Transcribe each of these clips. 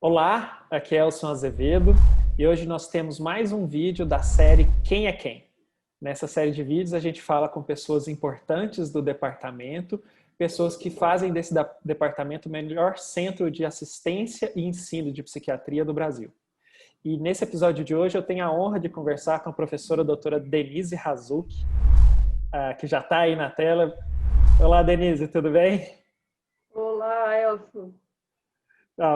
Olá, aqui é Elson Azevedo e hoje nós temos mais um vídeo da série Quem é Quem? Nessa série de vídeos a gente fala com pessoas importantes do departamento, pessoas que fazem desse departamento o melhor centro de assistência e ensino de psiquiatria do Brasil. E nesse episódio de hoje eu tenho a honra de conversar com a professora doutora Denise Razuc, que já está aí na tela. Olá, Denise, tudo bem? Olá, Elson.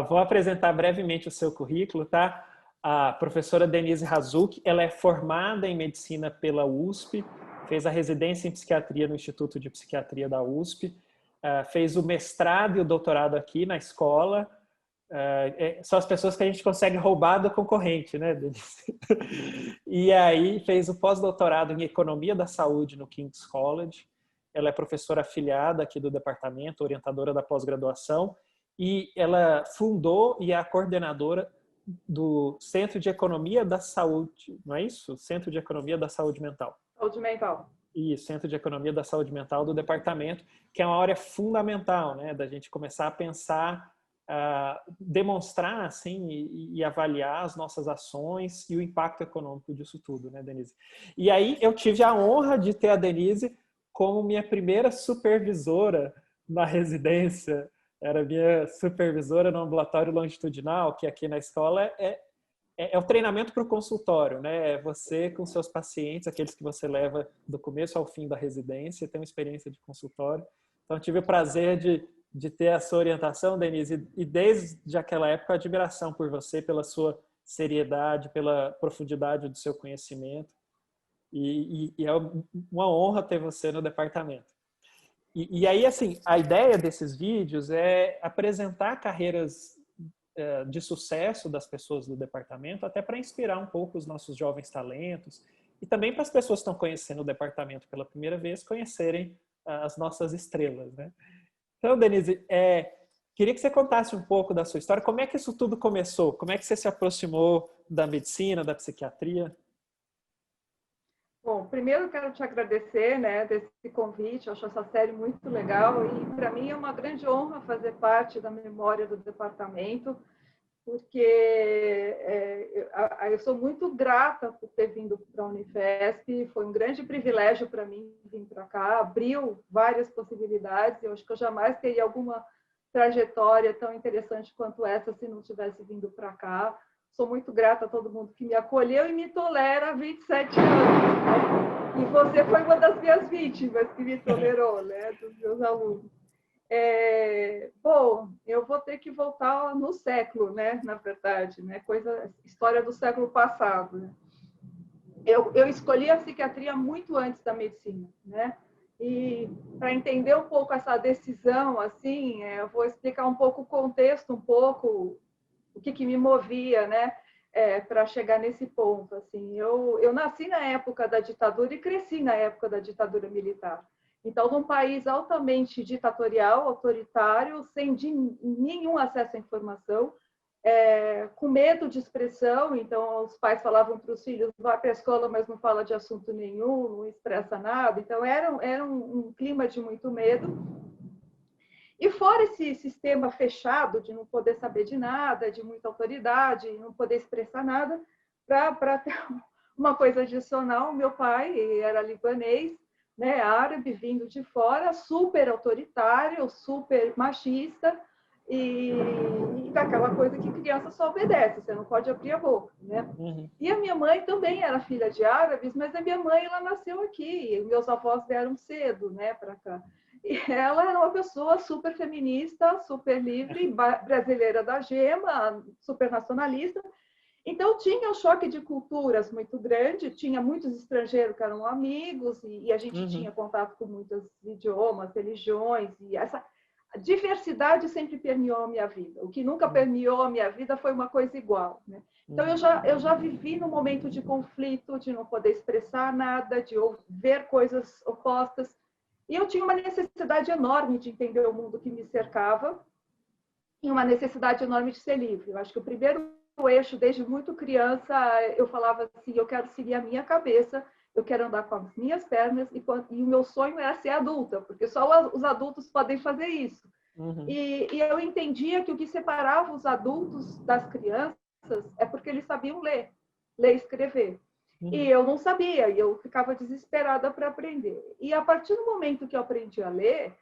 Vou apresentar brevemente o seu currículo, tá? A professora Denise Razuc, ela é formada em medicina pela USP, fez a residência em psiquiatria no Instituto de Psiquiatria da USP, fez o mestrado e o doutorado aqui na escola. São as pessoas que a gente consegue roubar do concorrente, né, Denise? E aí fez o pós-doutorado em Economia da Saúde no King's College. Ela é professora afiliada aqui do departamento, orientadora da pós-graduação, e ela fundou e é a coordenadora do Centro de Economia da Saúde, não é isso? Centro de Economia da Saúde Mental. Saúde mental. E Centro de Economia da Saúde Mental do departamento, que é uma área fundamental, né, da gente começar a pensar, demonstrar assim, e avaliar as nossas ações e o impacto econômico disso tudo, né, Denise? E aí eu tive a honra de ter a Denise como minha primeira supervisora na residência. Era minha supervisora no ambulatório longitudinal, que aqui na escola é o treinamento para o consultório, né? É você com seus pacientes, aqueles que você leva do começo ao fim da residência, tem uma experiência de consultório. Então, tive o prazer de ter a sua orientação, Denise, e desde aquela época, a admiração por você, pela sua seriedade, pela profundidade do seu conhecimento. E é uma honra ter você no departamento. E aí, assim, a ideia desses vídeos é apresentar carreiras de sucesso das pessoas do departamento, até para inspirar um pouco os nossos jovens talentos e também para as pessoas que estão conhecendo o departamento pela primeira vez conhecerem as nossas estrelas, né? Então, Denise, queria que você contasse um pouco da sua história. Como é que isso tudo começou? Como é que você se aproximou da medicina, da psiquiatria? Bom, primeiro eu quero te agradecer, né, desse convite. Eu acho essa série muito legal e para mim é uma grande honra fazer parte da memória do departamento, porque eu sou muito grata por ter vindo para a Unifesp. Foi um grande privilégio para mim vir para cá, abriu várias possibilidades. Eu acho que eu jamais teria alguma trajetória tão interessante quanto essa se não tivesse vindo para cá. Sou muito grata a todo mundo que me acolheu e me tolera há 27 anos. E você foi uma das minhas vítimas que me tolerou, né, dos meus alunos. Bom, eu vou ter que voltar no século, né, na verdade, né, história do século passado. Né? Eu escolhi a psiquiatria muito antes da medicina, né? E para entender um pouco essa decisão, assim, eu vou explicar um pouco o contexto, um pouco o que me movia, né, para chegar nesse ponto. Assim, eu nasci na época da ditadura e cresci na época da ditadura militar. Então, num país altamente ditatorial, autoritário, sem nenhum acesso à informação, com medo de expressão. Então, os pais falavam para os filhos: vá para a escola, mas não fala de assunto nenhum, não expressa nada. Então, era um clima de muito medo. E fora esse sistema fechado de não poder saber de nada, de muita autoridade, não poder expressar nada, para ter uma coisa adicional, meu pai era libanês, né, árabe, vindo de fora, super autoritário, super machista, e daquela coisa que criança só obedece, você não pode abrir a boca, né? Uhum. E a minha mãe também era filha de árabes, mas a minha mãe ela nasceu aqui, meus avós vieram cedo, né, para cá. E ela era uma pessoa super feminista, super livre, brasileira da gema, super nacionalista. Então, tinha um choque de culturas muito grande, tinha muitos estrangeiros que eram amigos, e a gente Uhum. tinha contato com muitos idiomas, religiões, e essa diversidade sempre permeou a minha vida. O que nunca permeou a minha vida foi uma coisa igual. Né? Então, Uhum. eu já vivi num momento de conflito, de não poder expressar nada, de ver coisas opostas, e eu tinha uma necessidade enorme de entender o mundo que me cercava e uma necessidade enorme de ser livre. Eu acho que o primeiro eixo, desde muito criança, eu falava assim: eu quero seguir a minha cabeça, eu quero andar com as minhas pernas, e o meu sonho era ser adulta, porque só os adultos podem fazer isso. Uhum. E eu entendia que o que separava os adultos das crianças é porque eles sabiam ler e escrever. E Uhum. eu não sabia, e eu ficava desesperada para aprender. E a partir do momento que eu aprendi a ler,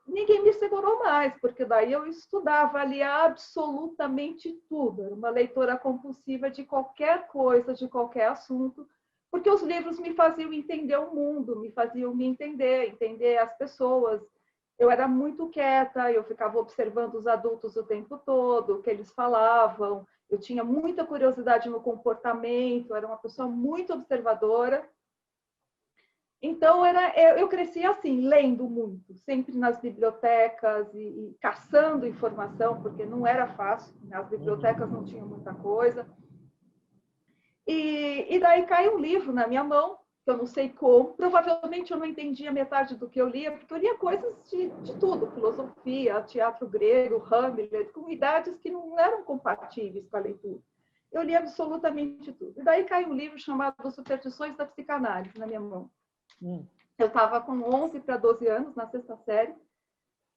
ninguém me segurou mais, porque daí eu estudava, lia absolutamente tudo. Era uma leitora compulsiva de qualquer coisa, de qualquer assunto, porque os livros me faziam entender o mundo, me faziam me entender as pessoas. Eu era muito quieta, eu ficava observando os adultos o tempo todo, o que eles falavam. Eu tinha muita curiosidade no comportamento, era uma pessoa muito observadora. Então, eu cresci assim, lendo muito, sempre nas bibliotecas e caçando informação, porque não era fácil, as bibliotecas não tinham muita coisa. E daí caiu um livro na minha mão, que eu não sei como, provavelmente eu não entendia metade do que eu lia, porque eu lia coisas de tudo, filosofia, teatro grego, Hamlet, com idades que não eram compatíveis com a leitura. Eu li absolutamente tudo. E daí caiu um livro chamado Superstições da Psicanálise na minha mão. Eu estava com 11 para 12 anos, na sexta série,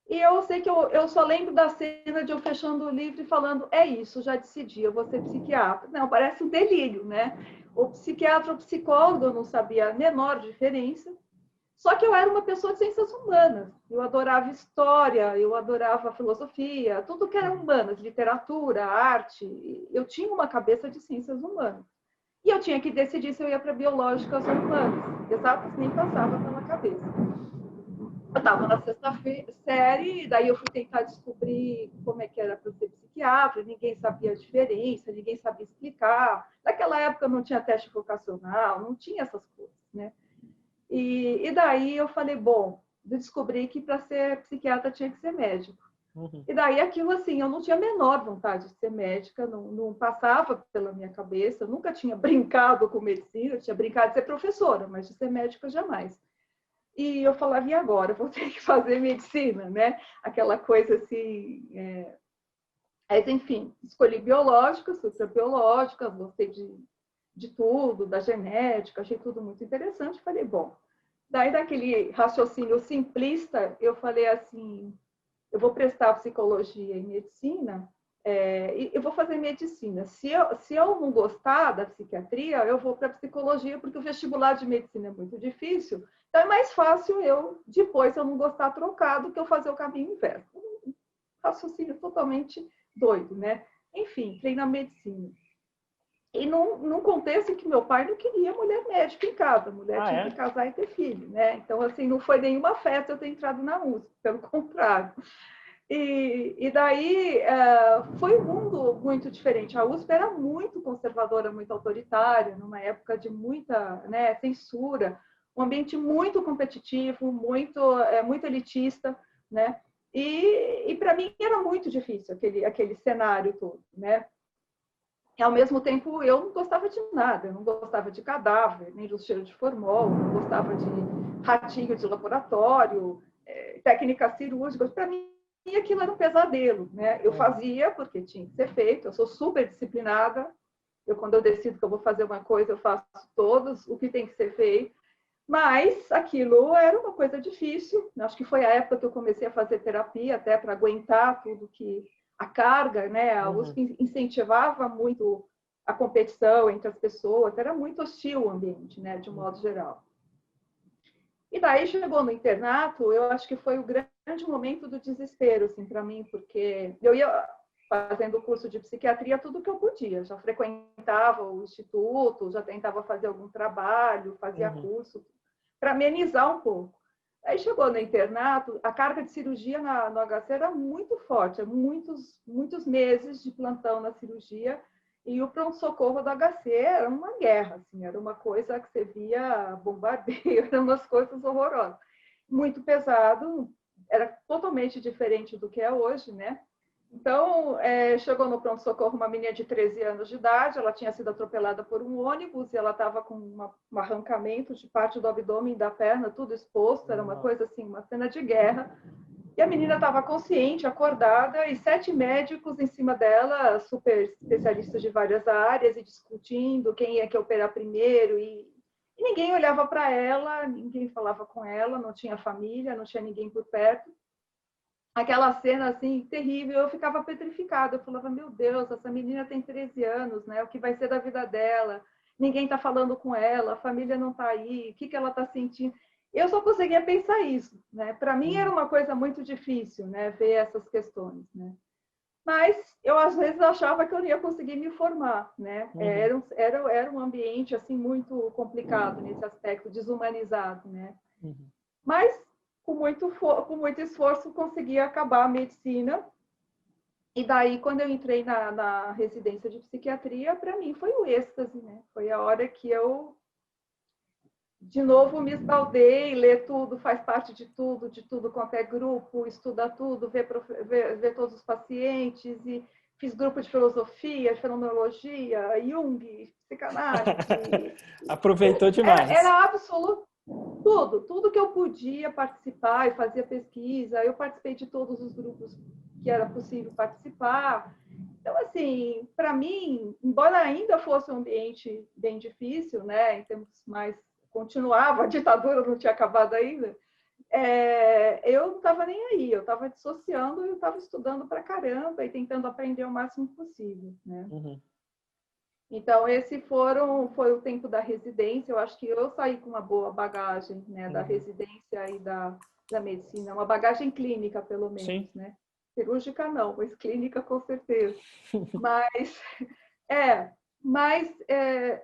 e eu sei que eu só lembro da cena de eu fechando o livro e falando, é isso, já decidi, eu vou ser psiquiatra. Não, parece um delírio, né? O psiquiatra ou psicólogo, eu não sabia a menor diferença, só que eu era uma pessoa de ciências humanas. Eu adorava história, eu adorava filosofia, tudo que era humanas, literatura, arte. Eu tinha uma cabeça de ciências humanas. E eu tinha que decidir se eu ia para biológicas ou humanas. Exatas nem passava pela cabeça. Eu estava na sexta série, daí eu fui tentar descobrir como é que era para ser psiquiatra, ninguém sabia a diferença, ninguém sabia explicar. Naquela época não tinha teste vocacional, não tinha essas coisas, né? E daí eu falei, bom, descobri que para ser psiquiatra tinha que ser médico. E daí aquilo assim, eu não tinha a menor vontade de ser médica, não passava pela minha cabeça, eu nunca tinha brincado com medicina, eu tinha brincado de ser professora, mas de ser médica jamais. E eu falava, e agora? Vou ter que fazer medicina, né? Aquela coisa assim... Mas, enfim, escolhi biológicas, biológicas, gostei de tudo, da genética, achei tudo muito interessante. Falei, bom, daí daquele raciocínio simplista, eu falei assim, eu vou prestar psicologia e medicina, e eu vou fazer medicina. Se eu não gostar da psiquiatria, eu vou para psicologia, porque o vestibular de medicina é muito difícil. Então, é mais fácil depois, eu não gostar, trocar do que eu fazer o caminho inverso. Um raciocínio totalmente doido, né? Enfim, entrei na medicina. E num contexto em que meu pai não queria mulher médica em casa, a mulher tinha que casar e ter filho, né? Então, assim, não foi nenhuma festa eu ter entrado na USP, pelo contrário. E daí foi um mundo muito diferente. A USP era muito conservadora, muito autoritária, numa época de muita, né, censura, um ambiente muito competitivo, muito elitista, né? E para mim era muito difícil aquele cenário todo, né? E, ao mesmo tempo, eu não gostava de nada, eu não gostava de cadáver, nem do cheiro de formol, não gostava de ratinho de laboratório, técnicas cirúrgicas. Para mim, aquilo era um pesadelo, né? Eu fazia porque tinha que ser feito, eu sou super disciplinada, quando eu decido que eu vou fazer uma coisa, eu faço todos o que tem que ser feito, mas aquilo era uma coisa difícil. Acho que foi a época que eu comecei a fazer terapia, até para aguentar tudo que a carga, né? A USP incentivava muito a competição entre as pessoas, era muito hostil o ambiente, né? De um modo geral. E daí chegou no internato, eu acho que foi o grande momento do desespero, assim, para mim, porque eu ia fazendo o curso de psiquiatria tudo que eu podia, já frequentava o instituto, já tentava fazer algum trabalho, fazia curso, para amenizar um pouco. Aí chegou no internato, a carga de cirurgia no HC era muito forte, muitos meses de plantão na cirurgia, e o pronto-socorro do HC era uma guerra, assim, era uma coisa que você via bombardeio, eram umas coisas horrorosas. Muito pesado, era totalmente diferente do que é hoje, né? Então, chegou no pronto-socorro uma menina de 13 anos de idade, ela tinha sido atropelada por um ônibus e ela estava com um arrancamento de parte do abdômen e da perna, tudo exposto, era uma coisa assim, uma cena de guerra. E a menina estava consciente, acordada, e 7 médicos em cima dela, super especialistas de várias áreas, e discutindo quem ia que operar primeiro, e ninguém olhava para ela, ninguém falava com ela, não tinha família, não tinha ninguém por perto. aquela cena assim terrível, eu ficava petrificada. Eu falava, meu Deus, essa menina tem 13 anos, né? O que vai ser da vida dela? Ninguém está falando com ela, a família não está aí, o que que ela está sentindo? Eu só conseguia pensar isso, né? Para mim era uma coisa muito difícil, né? Ver essas questões, né? Mas eu às vezes achava que eu não ia conseguir me formar, né? Era um ambiente assim muito complicado nesse aspecto, desumanizado, né? Mas com muito esforço consegui acabar a medicina. E daí, quando eu entrei na residência de psiquiatria, para mim foi o êxtase, né? Foi a hora que eu, de novo, me esbaldei, ler tudo, faz parte de tudo quanto é grupo, estuda tudo, vê todos os pacientes, e fiz grupo de filosofia, fenomenologia, Jung, psicanálise. Aproveitou demais. Era absoluto. Tudo que eu podia participar, eu fazia pesquisa, eu participei de todos os grupos que era possível participar. Então, assim, para mim, embora ainda fosse um ambiente bem difícil, né, em termos mais, continuava, a ditadura não tinha acabado ainda, eu não estava nem aí, eu estava dissociando e eu estava estudando para caramba e tentando aprender o máximo possível, né? Então, esse foi o tempo da residência. Eu acho que eu saí com uma boa bagagem, né, da residência e da medicina, uma bagagem clínica, pelo menos, Sim. né? Cirúrgica não, mas clínica com certeza. Mas,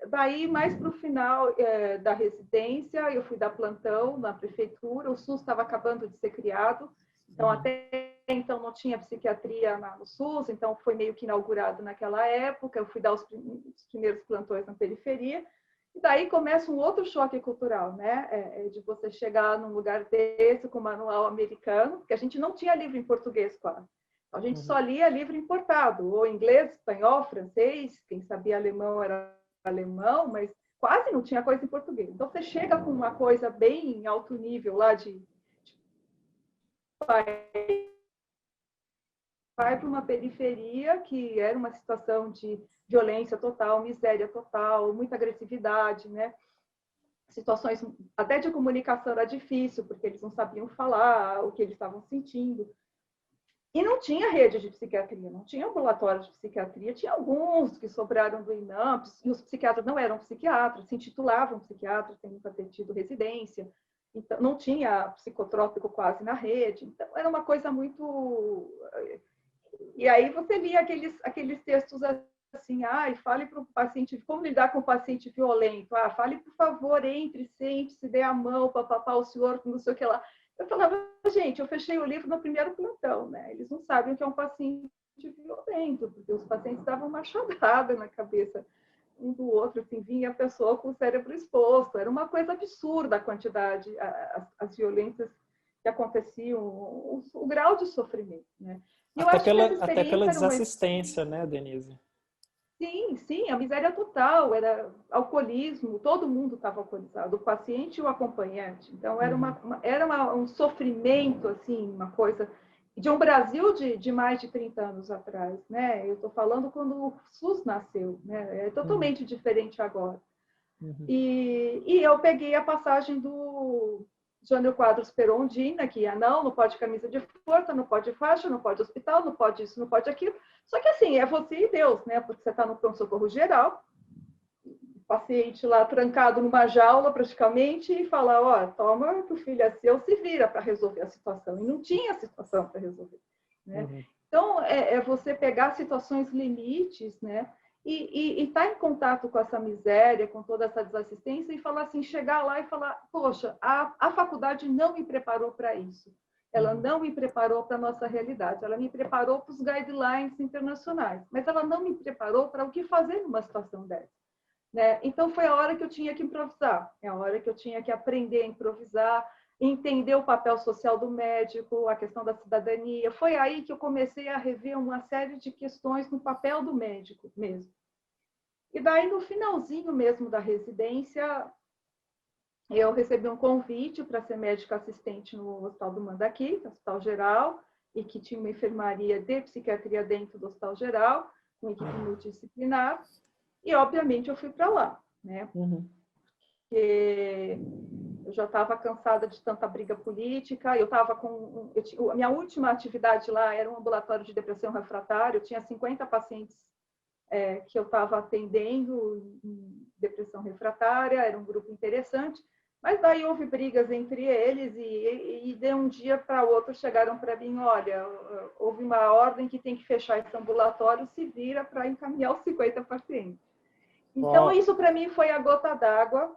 daí, mais para o final da residência, eu fui dar plantão na prefeitura, o SUS estava acabando de ser criado, então até então não tinha psiquiatria no SUS, então foi meio que inaugurado naquela época, eu fui dar os primeiros plantões na periferia, e daí começa um outro choque cultural, né? De você chegar num lugar desse com manual americano, porque a gente não tinha livro em português quase. A gente só lia livro importado, ou inglês, espanhol, francês, quem sabia alemão era alemão, mas quase não tinha coisa em português. Então você chega com uma coisa bem em alto nível lá vai para uma periferia que era uma situação de violência total, miséria total, muita agressividade, né? Situações até de comunicação era difícil, porque eles não sabiam falar o que eles estavam sentindo. E não tinha rede de psiquiatria, não tinha ambulatório de psiquiatria, tinha alguns que sobraram do INAMP, e os psiquiatras não eram psiquiatras, se intitulavam psiquiatras, sem nunca ter tido residência, então não tinha psicotrópico quase na rede, então era uma coisa muito... E aí você lia aqueles textos assim, fale para o paciente, como lidar com o paciente violento, fale, por favor, entre, sente, se dê a mão, papapá, o senhor, não sei o que lá. Eu falava, gente, eu fechei o livro no primeiro plantão, né? Eles não sabem o que é um paciente violento, porque os pacientes davam machadada na cabeça um do outro, assim, vinha a pessoa com o cérebro exposto. Era uma coisa absurda a quantidade, as violências que aconteciam, o grau de sofrimento, né? E eu acho que essa Até pela experiência era uma... desassistência, né, Denise? Sim, a miséria total, era alcoolismo, todo mundo estava alcoolizado, o paciente e o acompanhante. Então, era um sofrimento, assim, uma coisa de um Brasil de mais de 30 anos atrás, né? Eu estou falando quando o SUS nasceu, né? É totalmente diferente agora. E eu peguei a passagem do Jânio Quadros Perondina, que não pode camisa de força, não pode faixa, não pode hospital, não pode isso, não pode aquilo. Só que assim, é você e Deus, né? Porque você está no pronto-socorro geral, o paciente lá trancado numa jaula praticamente, e fala, toma que o filho é seu, se vira para resolver a situação. E não tinha situação para resolver, né? Então, é você pegar situações limites, né? E estar em contato com essa miséria, com toda essa desassistência, e falar assim, chegar lá e falar, poxa, a faculdade não me preparou para isso. Ela não me preparou para a nossa realidade. Ela me preparou para os guidelines internacionais, mas ela não me preparou para o que fazer numa situação dessa, né? Então, foi a hora que eu tinha que improvisar. É a hora que eu tinha que aprender a improvisar, entender o papel social do médico, a questão da cidadania. Foi aí que eu comecei a rever uma série de questões no papel do médico mesmo. E daí, no finalzinho mesmo da residência, eu recebi um convite para ser médica assistente no Hospital do Mandaqui, Hospital Geral, e que tinha uma enfermaria de psiquiatria dentro do Hospital Geral, com equipe multidisciplinar. E, obviamente, eu fui para lá, né? Porque Eu já estava cansada de tanta briga política. Eu estava com... a minha última atividade lá era um ambulatório de depressão refratária. Eu tinha 50 pacientes que eu estava atendendo em depressão refratária. Era um grupo interessante. Mas daí houve brigas entre eles e de um dia para o outro chegaram para mim, olha, houve uma ordem que tem que fechar esse ambulatório, se vira para encaminhar os 50 pacientes. Então, isso para mim foi a gota d'água.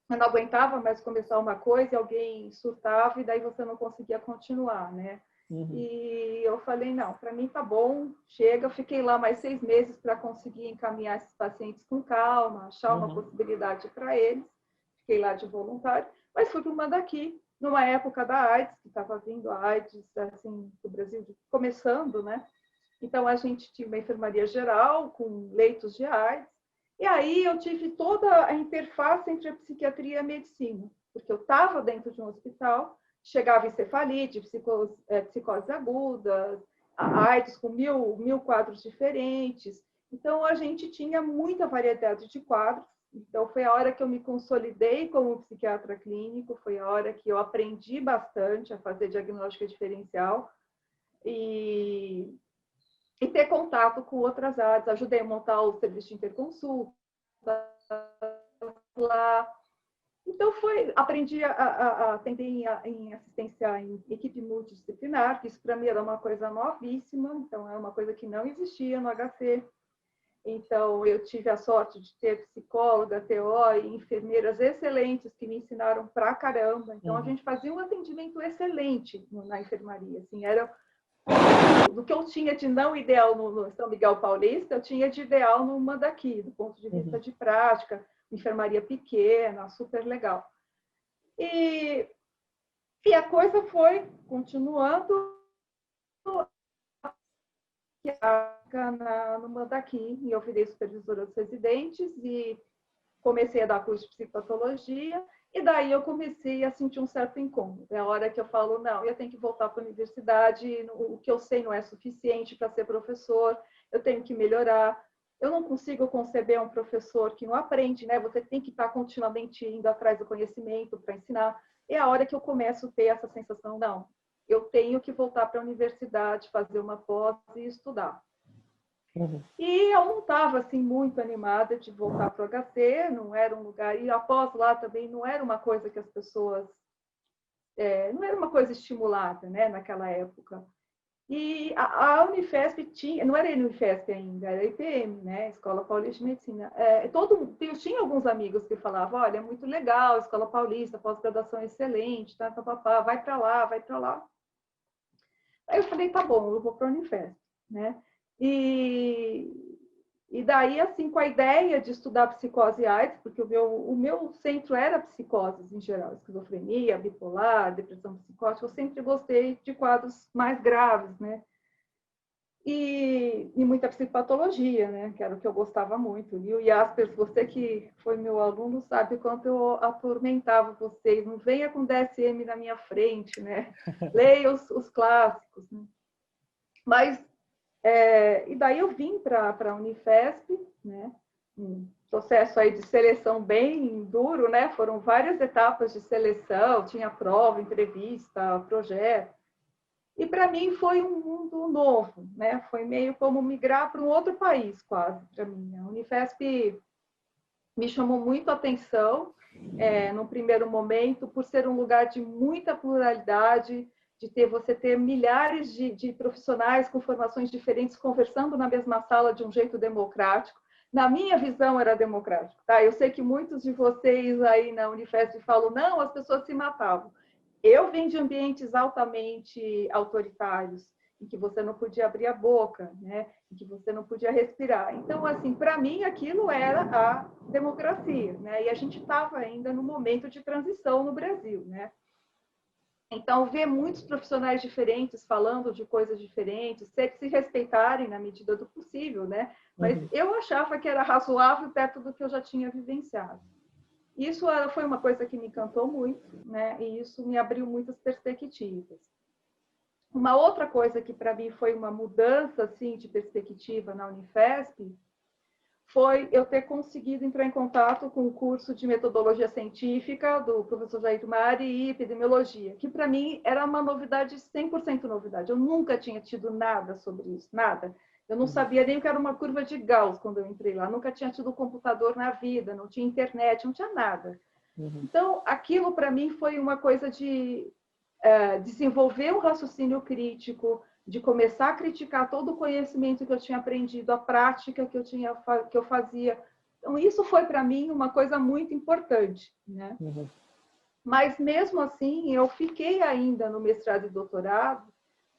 Eu não aguentava mais começar uma coisa e alguém surtava e daí você não conseguia continuar, né? Uhum. E eu falei, não, para mim tá bom, chega. Fiquei lá mais 6 meses para conseguir encaminhar esses pacientes com calma, achar uma possibilidade para eles. Fiquei lá de voluntário, mas fui para uma daqui, numa época da AIDS, que estava vindo a AIDS, assim, do Brasil, começando, né? Então, a gente tinha uma enfermaria geral, com leitos de AIDS, e aí eu tive toda a interface entre a psiquiatria e a medicina, porque eu estava dentro de um hospital, chegava encefalite, psicose agudas, a AIDS com mil quadros diferentes, então a gente tinha muita variedade de quadros. Então, foi a hora que eu me consolidei como psiquiatra clínico, foi a hora que eu aprendi bastante a fazer diagnóstica diferencial e ter contato com outras áreas. Ajudei a montar o serviço de interconsulta lá. Então, aprendi a atender em assistência em equipe multidisciplinar, que isso para mim era uma coisa novíssima, então é uma coisa que não existia no HC. Então, eu tive a sorte de ter psicóloga, TO e enfermeiras excelentes que me ensinaram pra caramba. Então, a gente fazia um atendimento excelente na enfermaria. Assim, era do que eu tinha de não ideal no São Miguel Paulista, eu tinha de ideal numa daqui, do ponto de vista de prática, enfermaria pequena, super legal. E a coisa foi continuando numa daqui, e eu virei supervisora dos residentes e comecei a dar curso de psicopatologia, e daí eu comecei a sentir um certo incômodo. É a hora que eu falo, não, eu tenho que voltar para a universidade, o que eu sei não é suficiente para ser professor, eu tenho que melhorar. Eu não consigo conceber um professor que não aprende, né? Você tem que estar continuamente indo atrás do conhecimento para ensinar. É a hora que eu começo a ter essa sensação, não, eu tenho que voltar para a universidade, fazer uma pós e estudar. E eu não estava assim, muito animada de voltar para o HC, não era um lugar... E após lá também não era uma coisa que as pessoas... não era uma coisa estimulada, né, naquela época. E a Unifesp tinha... Não era a Unifesp ainda, era a IPM, né, Escola Paulista de Medicina. Eu tinha alguns amigos que falavam, olha, é muito legal, Escola Paulista, pós-graduação excelente, tá, papapá, vai para lá, vai para lá. Aí eu falei, tá bom, eu vou para a Unifesp, né? E daí, assim, com a ideia de estudar psicose e AIDS, porque o meu centro era psicoses em geral, esquizofrenia, bipolar, depressão psicótica, eu sempre gostei de quadros mais graves, né? E muita psicopatologia, né? Que era o que eu gostava muito. E o Jaspers, você que foi meu aluno, sabe o quanto eu atormentava vocês. Não venha com DSM na minha frente, né? Leia os clássicos, né? Mas, e daí eu vim para a Unifesp, né? Um processo aí de seleção bem duro, né? Foram várias etapas de seleção, tinha prova, entrevista, projeto. E para mim foi um mundo novo, né? Foi meio como migrar para um outro país, quase, para mim. A Unifesp me chamou muito a atenção, no primeiro momento, por ser um lugar de muita pluralidade, de você ter milhares de profissionais com formações diferentes conversando na mesma sala de um jeito democrático. Na minha visão era democrático, tá? Eu sei que muitos de vocês aí na Unifesp falam, não, as pessoas se matavam. Eu vim de ambientes altamente autoritários, em que você não podia abrir a boca, né? Em que você não podia respirar. Então, assim, para mim, aquilo era a democracia, né? E a gente estava ainda no momento de transição no Brasil, né? Então, ver muitos profissionais diferentes falando de coisas diferentes, se respeitarem na medida do possível, né? Mas eu achava que era razoável perto do que eu já tinha vivenciado. Isso foi uma coisa que me encantou muito, né? E isso me abriu muitas perspectivas. Uma outra coisa que para mim foi uma mudança assim de perspectiva na Unifesp foi eu ter conseguido entrar em contato com o curso de metodologia científica do professor Jair Mari e epidemiologia, que para mim era uma novidade, 100% novidade. Eu nunca tinha tido nada sobre isso, nada. Eu não sabia nem o que era uma curva de Gauss quando eu entrei lá, nunca tinha tido computador na vida, não tinha internet, não tinha nada. Então, aquilo para mim foi uma coisa de desenvolver um raciocínio crítico, de começar a criticar todo o conhecimento que eu tinha aprendido, a prática que eu fazia. Então, isso foi para mim uma coisa muito importante, né? Mas, mesmo assim, eu fiquei ainda no mestrado e doutorado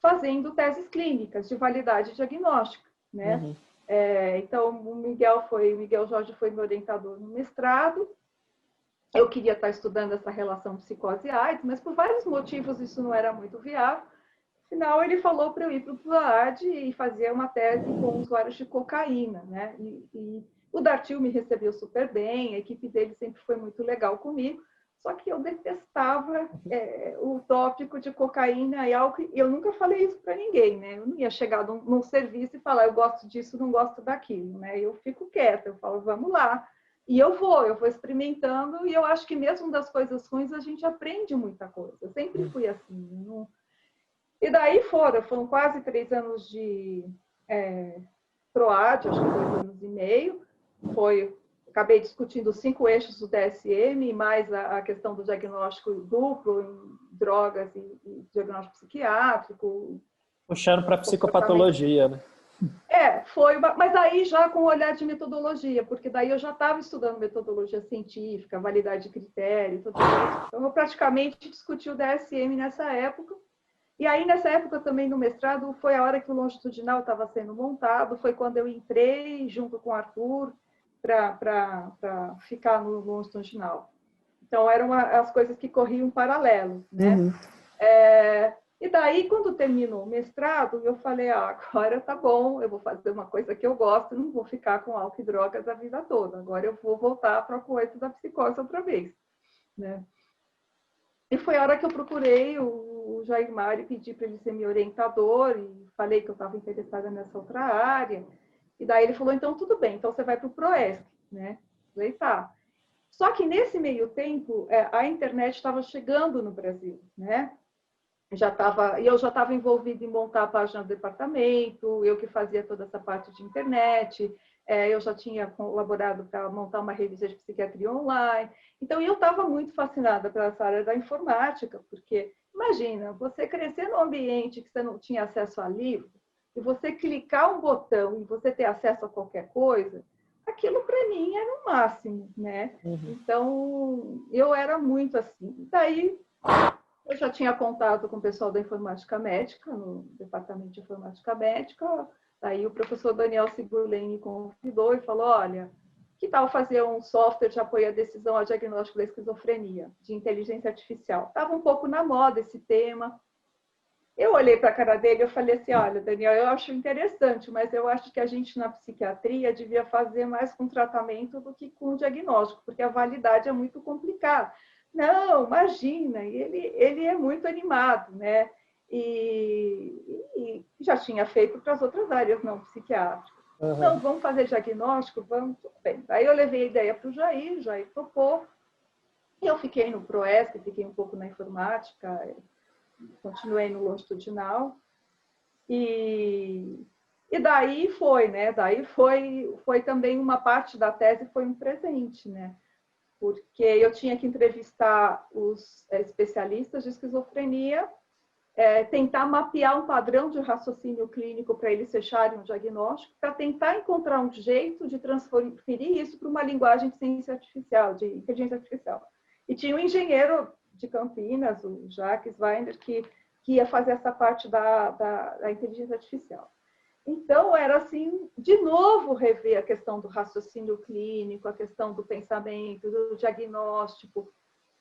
fazendo teses clínicas de validade diagnóstica, né? Então, o Miguel Jorge foi meu orientador no mestrado. Eu queria estar estudando essa relação psicose-AIDS, mas por vários motivos isso não era muito viável. Afinal, ele falou para eu ir para o PUAD e fazer uma tese com usuários de cocaína, né? E o Dartil me recebeu super bem, a equipe dele sempre foi muito legal comigo, só que eu detestava o tópico de cocaína e álcool, e eu nunca falei isso para ninguém, né? Eu não ia chegar num serviço e falar, eu gosto disso, não gosto daquilo, né? Eu fico quieta, eu falo, vamos lá. E eu vou experimentando, e eu acho que mesmo das coisas ruins a gente aprende muita coisa. Eu sempre fui assim, não... E daí foram quase 3 anos de PROAD, acho que 2 anos e meio. Acabei discutindo 5 eixos do DSM, mais a questão do diagnóstico duplo em drogas e diagnóstico psiquiátrico. Puxando para a psicopatologia, né? Mas aí já com o olhar de metodologia, porque daí eu já estava estudando metodologia científica, validade de critério, tudo isso. Então, eu praticamente discuti o DSM nessa época. E aí, nessa época, também no mestrado, foi a hora que o longitudinal estava sendo montado, foi quando eu entrei junto com o Arthur para ficar no longitudinal. Então, eram as coisas que corriam paralelo, né? E daí, quando terminou o mestrado, eu falei, agora tá bom, eu vou fazer uma coisa que eu gosto, não vou ficar com álcool e drogas a vida toda. Agora eu vou voltar para a coisa da psicose outra vez, né? E foi a hora que eu procurei o Jair Mari, pedi para ele ser meu orientador e falei que eu estava interessada nessa outra área. E daí ele falou, então tudo bem, então você vai para o PROESC, né? Eu falei, tá. Só que nesse meio tempo, a internet estava chegando no Brasil, né? Eu já estava envolvida em montar a página do departamento, eu que fazia toda essa parte de internet, eu já tinha colaborado para montar uma revista de psiquiatria online. Então, eu estava muito fascinada pela essa área da informática, porque, imagina, você crescer num ambiente que você não tinha acesso a livro, e você clicar um botão e você ter acesso a qualquer coisa, aquilo para mim era o máximo, né? Então, eu era muito assim. Daí, eu já tinha contato com o pessoal da informática médica, no departamento de informática médica. Daí o professor Daniel Sigurlen me convidou e falou, olha, que tal fazer um software de apoio à decisão ao diagnóstico da esquizofrenia, de inteligência artificial? Estava um pouco na moda esse tema. Eu olhei para a cara dele e falei assim, olha, Daniel, eu acho interessante, mas eu acho que a gente na psiquiatria devia fazer mais com tratamento do que com diagnóstico, porque a validade é muito complicada. Não, imagina, ele é muito animado, né? E já tinha feito para as outras áreas não psiquiátricas. Não, vamos fazer diagnóstico? Vamos, tudo bem. Aí eu levei a ideia para o Jair topou, e eu fiquei no PROESC, fiquei um pouco na informática, continuei no longitudinal, e daí foi, né? Daí foi também uma parte da tese, foi um presente, né? Porque eu tinha que entrevistar os especialistas de esquizofrenia, tentar mapear um padrão de raciocínio clínico para eles fecharem um diagnóstico, para tentar encontrar um jeito de transferir isso para uma linguagem de ciência artificial, de inteligência artificial. E tinha um engenheiro de Campinas, o Jacques Weiner, que ia fazer essa parte da inteligência artificial. Então, era assim, de novo, rever a questão do raciocínio clínico, a questão do pensamento, do diagnóstico.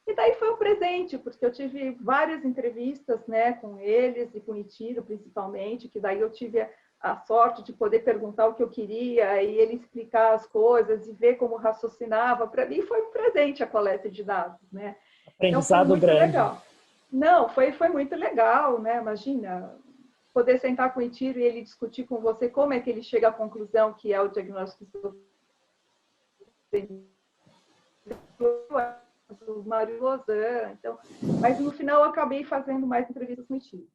E daí foi um presente, porque eu tive várias entrevistas, né, com eles e com o Itiro, principalmente, que daí eu tive a sorte de poder perguntar o que eu queria e ele explicar as coisas e ver como raciocinava. Para mim, foi um presente a coleta de dados, né? Aprendizado então, grande. Legal. Não, foi muito legal, né? Imagina, poder sentar com o Itiro e ele discutir com você como é que ele chega à conclusão que é o diagnóstico do Mário Lozan, então, mas no final eu acabei fazendo mais entrevistas com o Tio.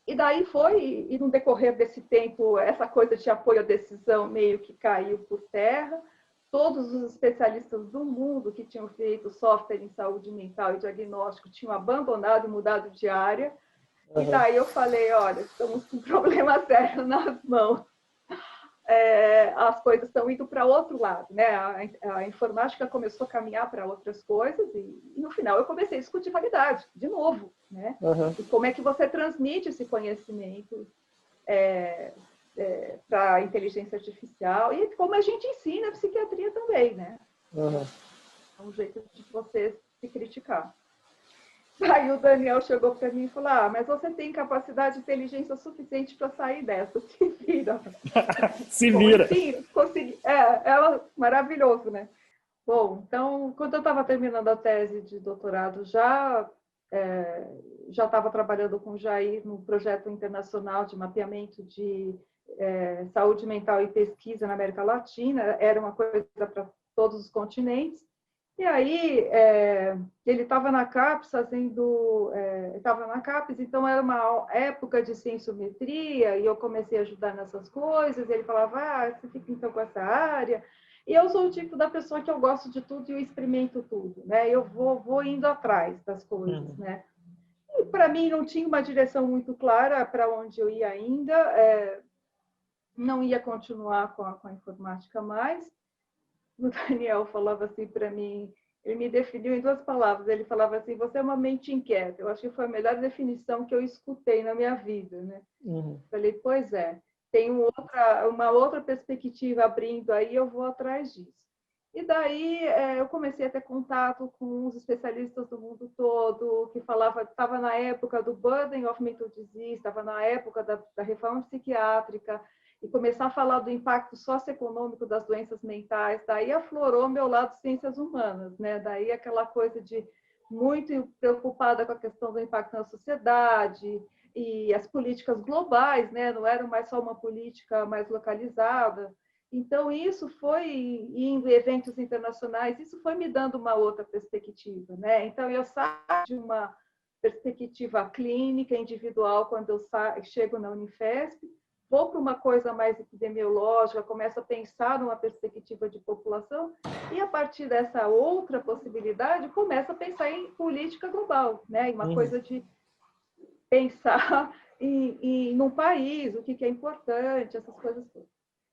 E daí foi, e no decorrer desse tempo, essa coisa de apoio à decisão meio que caiu por terra. Todos os especialistas do mundo que tinham feito software em saúde mental e diagnóstico tinham abandonado e mudado de área. E daí eu falei, olha, estamos com um problema sério nas mãos. As coisas estão indo para outro lado, né? A informática começou a caminhar para outras coisas e no final eu comecei a discutir validade, de novo, né? E como é que você transmite esse conhecimento para a inteligência artificial e como a gente ensina a psiquiatria também, né? É um jeito de você se criticar. Aí o Daniel chegou para mim e falou, mas você tem capacidade de inteligência suficiente para sair dessa, se vira. Se vira. Bom, enfim, consegui. Maravilhoso, né? Bom, então, quando eu estava terminando a tese de doutorado, já estava trabalhando com o Jair no projeto internacional de mapeamento de saúde mental e pesquisa na América Latina, era uma coisa para todos os continentes. E aí, ele estava na CAPES então era uma época de sensometria, e eu comecei a ajudar nessas coisas, e ele falava, você fica então com essa área. E eu sou o tipo da pessoa que eu gosto de tudo e eu experimento tudo, né? Eu vou indo atrás das coisas, né? E para mim não tinha uma direção muito clara para onde eu ia ainda, não ia continuar com a informática mais. O Daniel falava assim para mim, ele me definiu em 2 palavras, ele falava assim, você é uma mente inquieta. Eu acho que foi a melhor definição que eu escutei na minha vida, né? Falei, pois é, tem uma outra perspectiva abrindo aí, eu vou atrás disso. E daí eu comecei a ter contato com os especialistas do mundo todo, que estava na época do burden of mental disease, estava na época da reforma psiquiátrica, e começar a falar do impacto socioeconômico das doenças mentais, daí aflorou meu lado de ciências humanas, né? Daí aquela coisa de muito preocupada com a questão do impacto na sociedade e as políticas globais, né? Não era mais só uma política mais localizada. Então, isso foi indo em eventos internacionais, isso foi me dando uma outra perspectiva, né? Então, eu saio de uma perspectiva clínica, individual, quando eu chego na Unifesp, vou para uma coisa mais epidemiológica, começo a pensar numa perspectiva de população e, a partir dessa outra possibilidade, começo a pensar em política global, né? Uma coisa de pensar num país, o que é importante, essas coisas todas.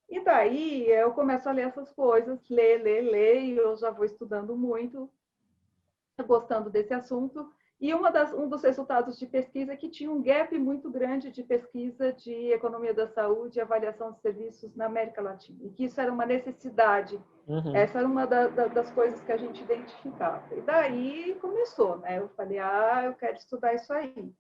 E daí eu começo a ler essas coisas, ler, e eu já vou estudando muito, gostando desse assunto. E um dos resultados de pesquisa é que tinha um gap muito grande de pesquisa de economia da saúde e avaliação de serviços na América Latina. E que isso era uma necessidade. Essa era uma das coisas que a gente identificava. E daí começou, né? Eu falei, eu quero estudar isso aí.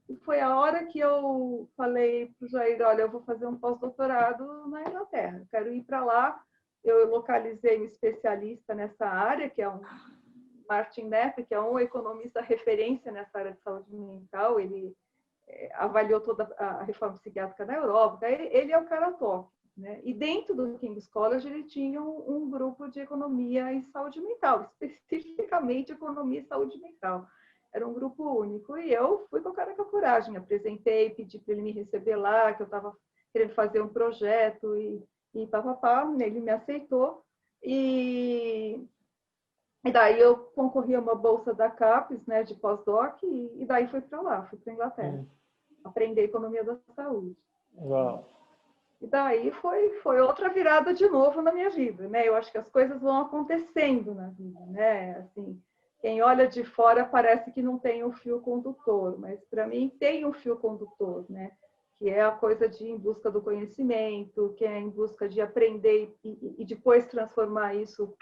E foi a hora que eu falei para o Jair, olha, eu vou fazer um pós-doutorado na Inglaterra. Quero ir para lá. Eu localizei um especialista nessa área, que é um Martin Neff, que é um economista referência nessa área de saúde mental, ele avaliou toda a reforma psiquiátrica na Europa, ele é o cara top, né? E dentro do King's College ele tinha um grupo de economia e saúde mental, especificamente economia e saúde mental. Era um grupo único e eu fui com a cara com a coragem, apresentei, pedi para ele me receber lá, que eu estava querendo fazer um projeto e papapá, ele me aceitou e daí eu concorri a uma bolsa da CAPES, né, de pós-doc, e daí fui para lá, fui para a Inglaterra, aprender economia da saúde. Uau. E daí foi outra virada de novo na minha vida, né? Eu acho que as coisas vão acontecendo na vida, né? Assim, quem olha de fora parece que não tem um fio condutor, mas para mim tem um fio condutor, né? Que é a coisa de ir em busca do conhecimento, que é em busca de aprender e depois transformar isso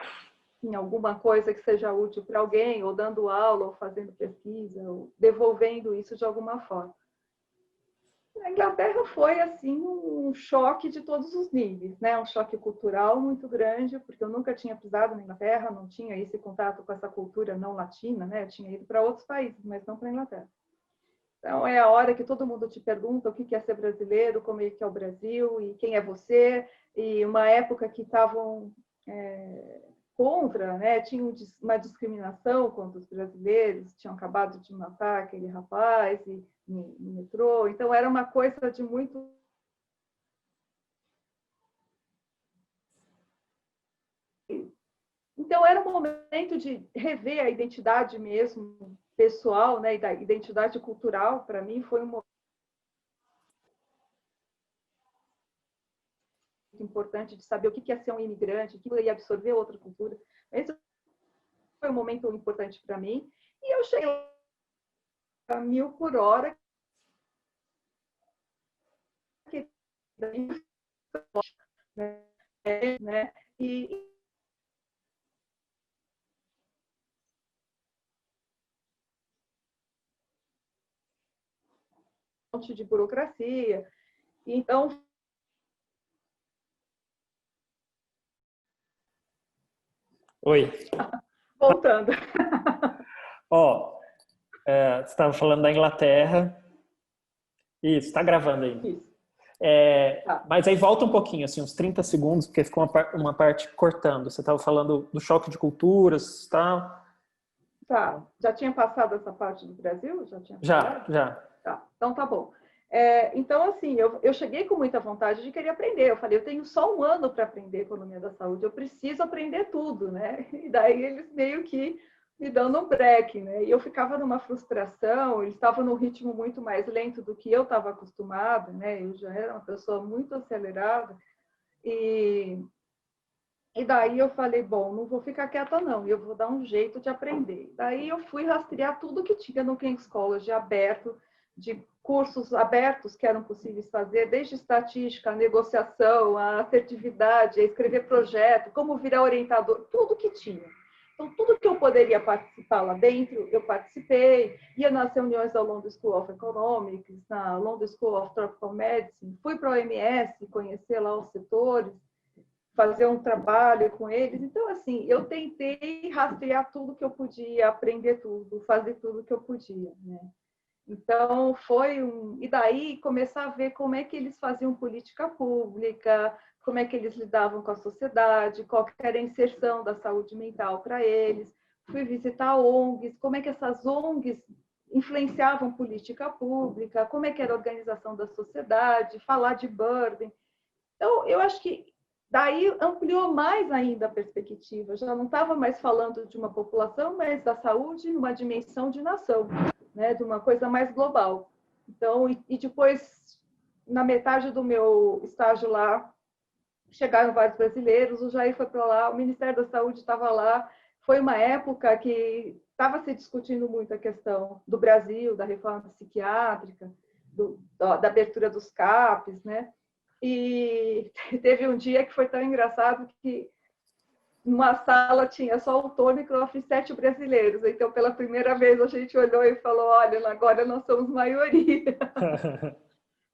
em alguma coisa que seja útil para alguém, ou dando aula, ou fazendo pesquisa, ou devolvendo isso de alguma forma. A Inglaterra foi assim um choque de todos os níveis, né? Um choque cultural muito grande, porque eu nunca tinha pisado na Inglaterra, não tinha esse contato com essa cultura não latina, né? Eu tinha ido para outros países, mas não para a Inglaterra. Então, é a hora que todo mundo te pergunta o que é ser brasileiro, como é que é o Brasil, e quem é você, e uma época que estavam contra, né? Tinha uma discriminação contra os brasileiros, tinham acabado de matar aquele rapaz no metrô, então era uma coisa de muito... Então era um momento de rever a identidade mesmo pessoal, né? E da identidade cultural, para mim foi um momento importante de saber o que é ser um imigrante, o que ia absorver outra cultura. Esse foi um momento importante para mim. E eu cheguei a 1000 por hora, né? E um monte de burocracia. Então, Oi. voltando. Ó, você estava falando da Inglaterra. Isso, está gravando ainda. Isso. Tá. Mas aí volta um pouquinho, assim, uns 30 segundos, porque ficou uma parte cortando. Você estava falando do choque de culturas e tal. Tá. Já tinha passado essa parte do Brasil? Já. Tá. Então, tá bom. Então, assim, eu cheguei com muita vontade de querer aprender. Eu falei, eu tenho só 1 ano para aprender economia da saúde, eu preciso aprender tudo, né? E daí eles meio que me dando um break, né? E eu ficava numa frustração, eles estavam num ritmo muito mais lento do que eu estava acostumada, né? Eu já era uma pessoa muito acelerada. E daí eu falei, bom, não vou ficar quieta não, eu vou dar um jeito de aprender. Daí eu fui rastrear tudo que tinha no King's College aberto, de cursos abertos que eram possíveis fazer, desde estatística, a negociação, a assertividade, a escrever projeto, como virar orientador, tudo que tinha. Então, tudo que eu poderia participar lá dentro, eu participei, ia nas reuniões da London School of Economics, na London School of Tropical Medicine, fui para a OMS conhecer lá os setores, fazer um trabalho com eles. Então, assim, eu tentei rastrear tudo que eu podia, aprender tudo, fazer tudo que eu podia, né? Então, e daí começar a ver como é que eles faziam política pública, como é que eles lidavam com a sociedade, qual era a inserção da saúde mental para eles. Fui visitar ONGs, como é que essas ONGs influenciavam política pública, como é que era a organização da sociedade, falar de burden. Então, eu acho que daí ampliou mais ainda a perspectiva. Já não estava mais falando de uma população, mas da saúde numa dimensão de nação, né? De uma coisa mais global. Então, e depois, na metade do meu estágio lá, chegaram vários brasileiros, o Jair foi para lá, o Ministério da Saúde estava lá. Foi uma época que estava se discutindo muito a questão do Brasil, da reforma psiquiátrica, da abertura dos CAPs, né? E teve um dia que foi tão engraçado que numa sala tinha só o Thornycroft e 7 brasileiros. Então, pela primeira vez, a gente olhou e falou, olha, agora nós somos maioria.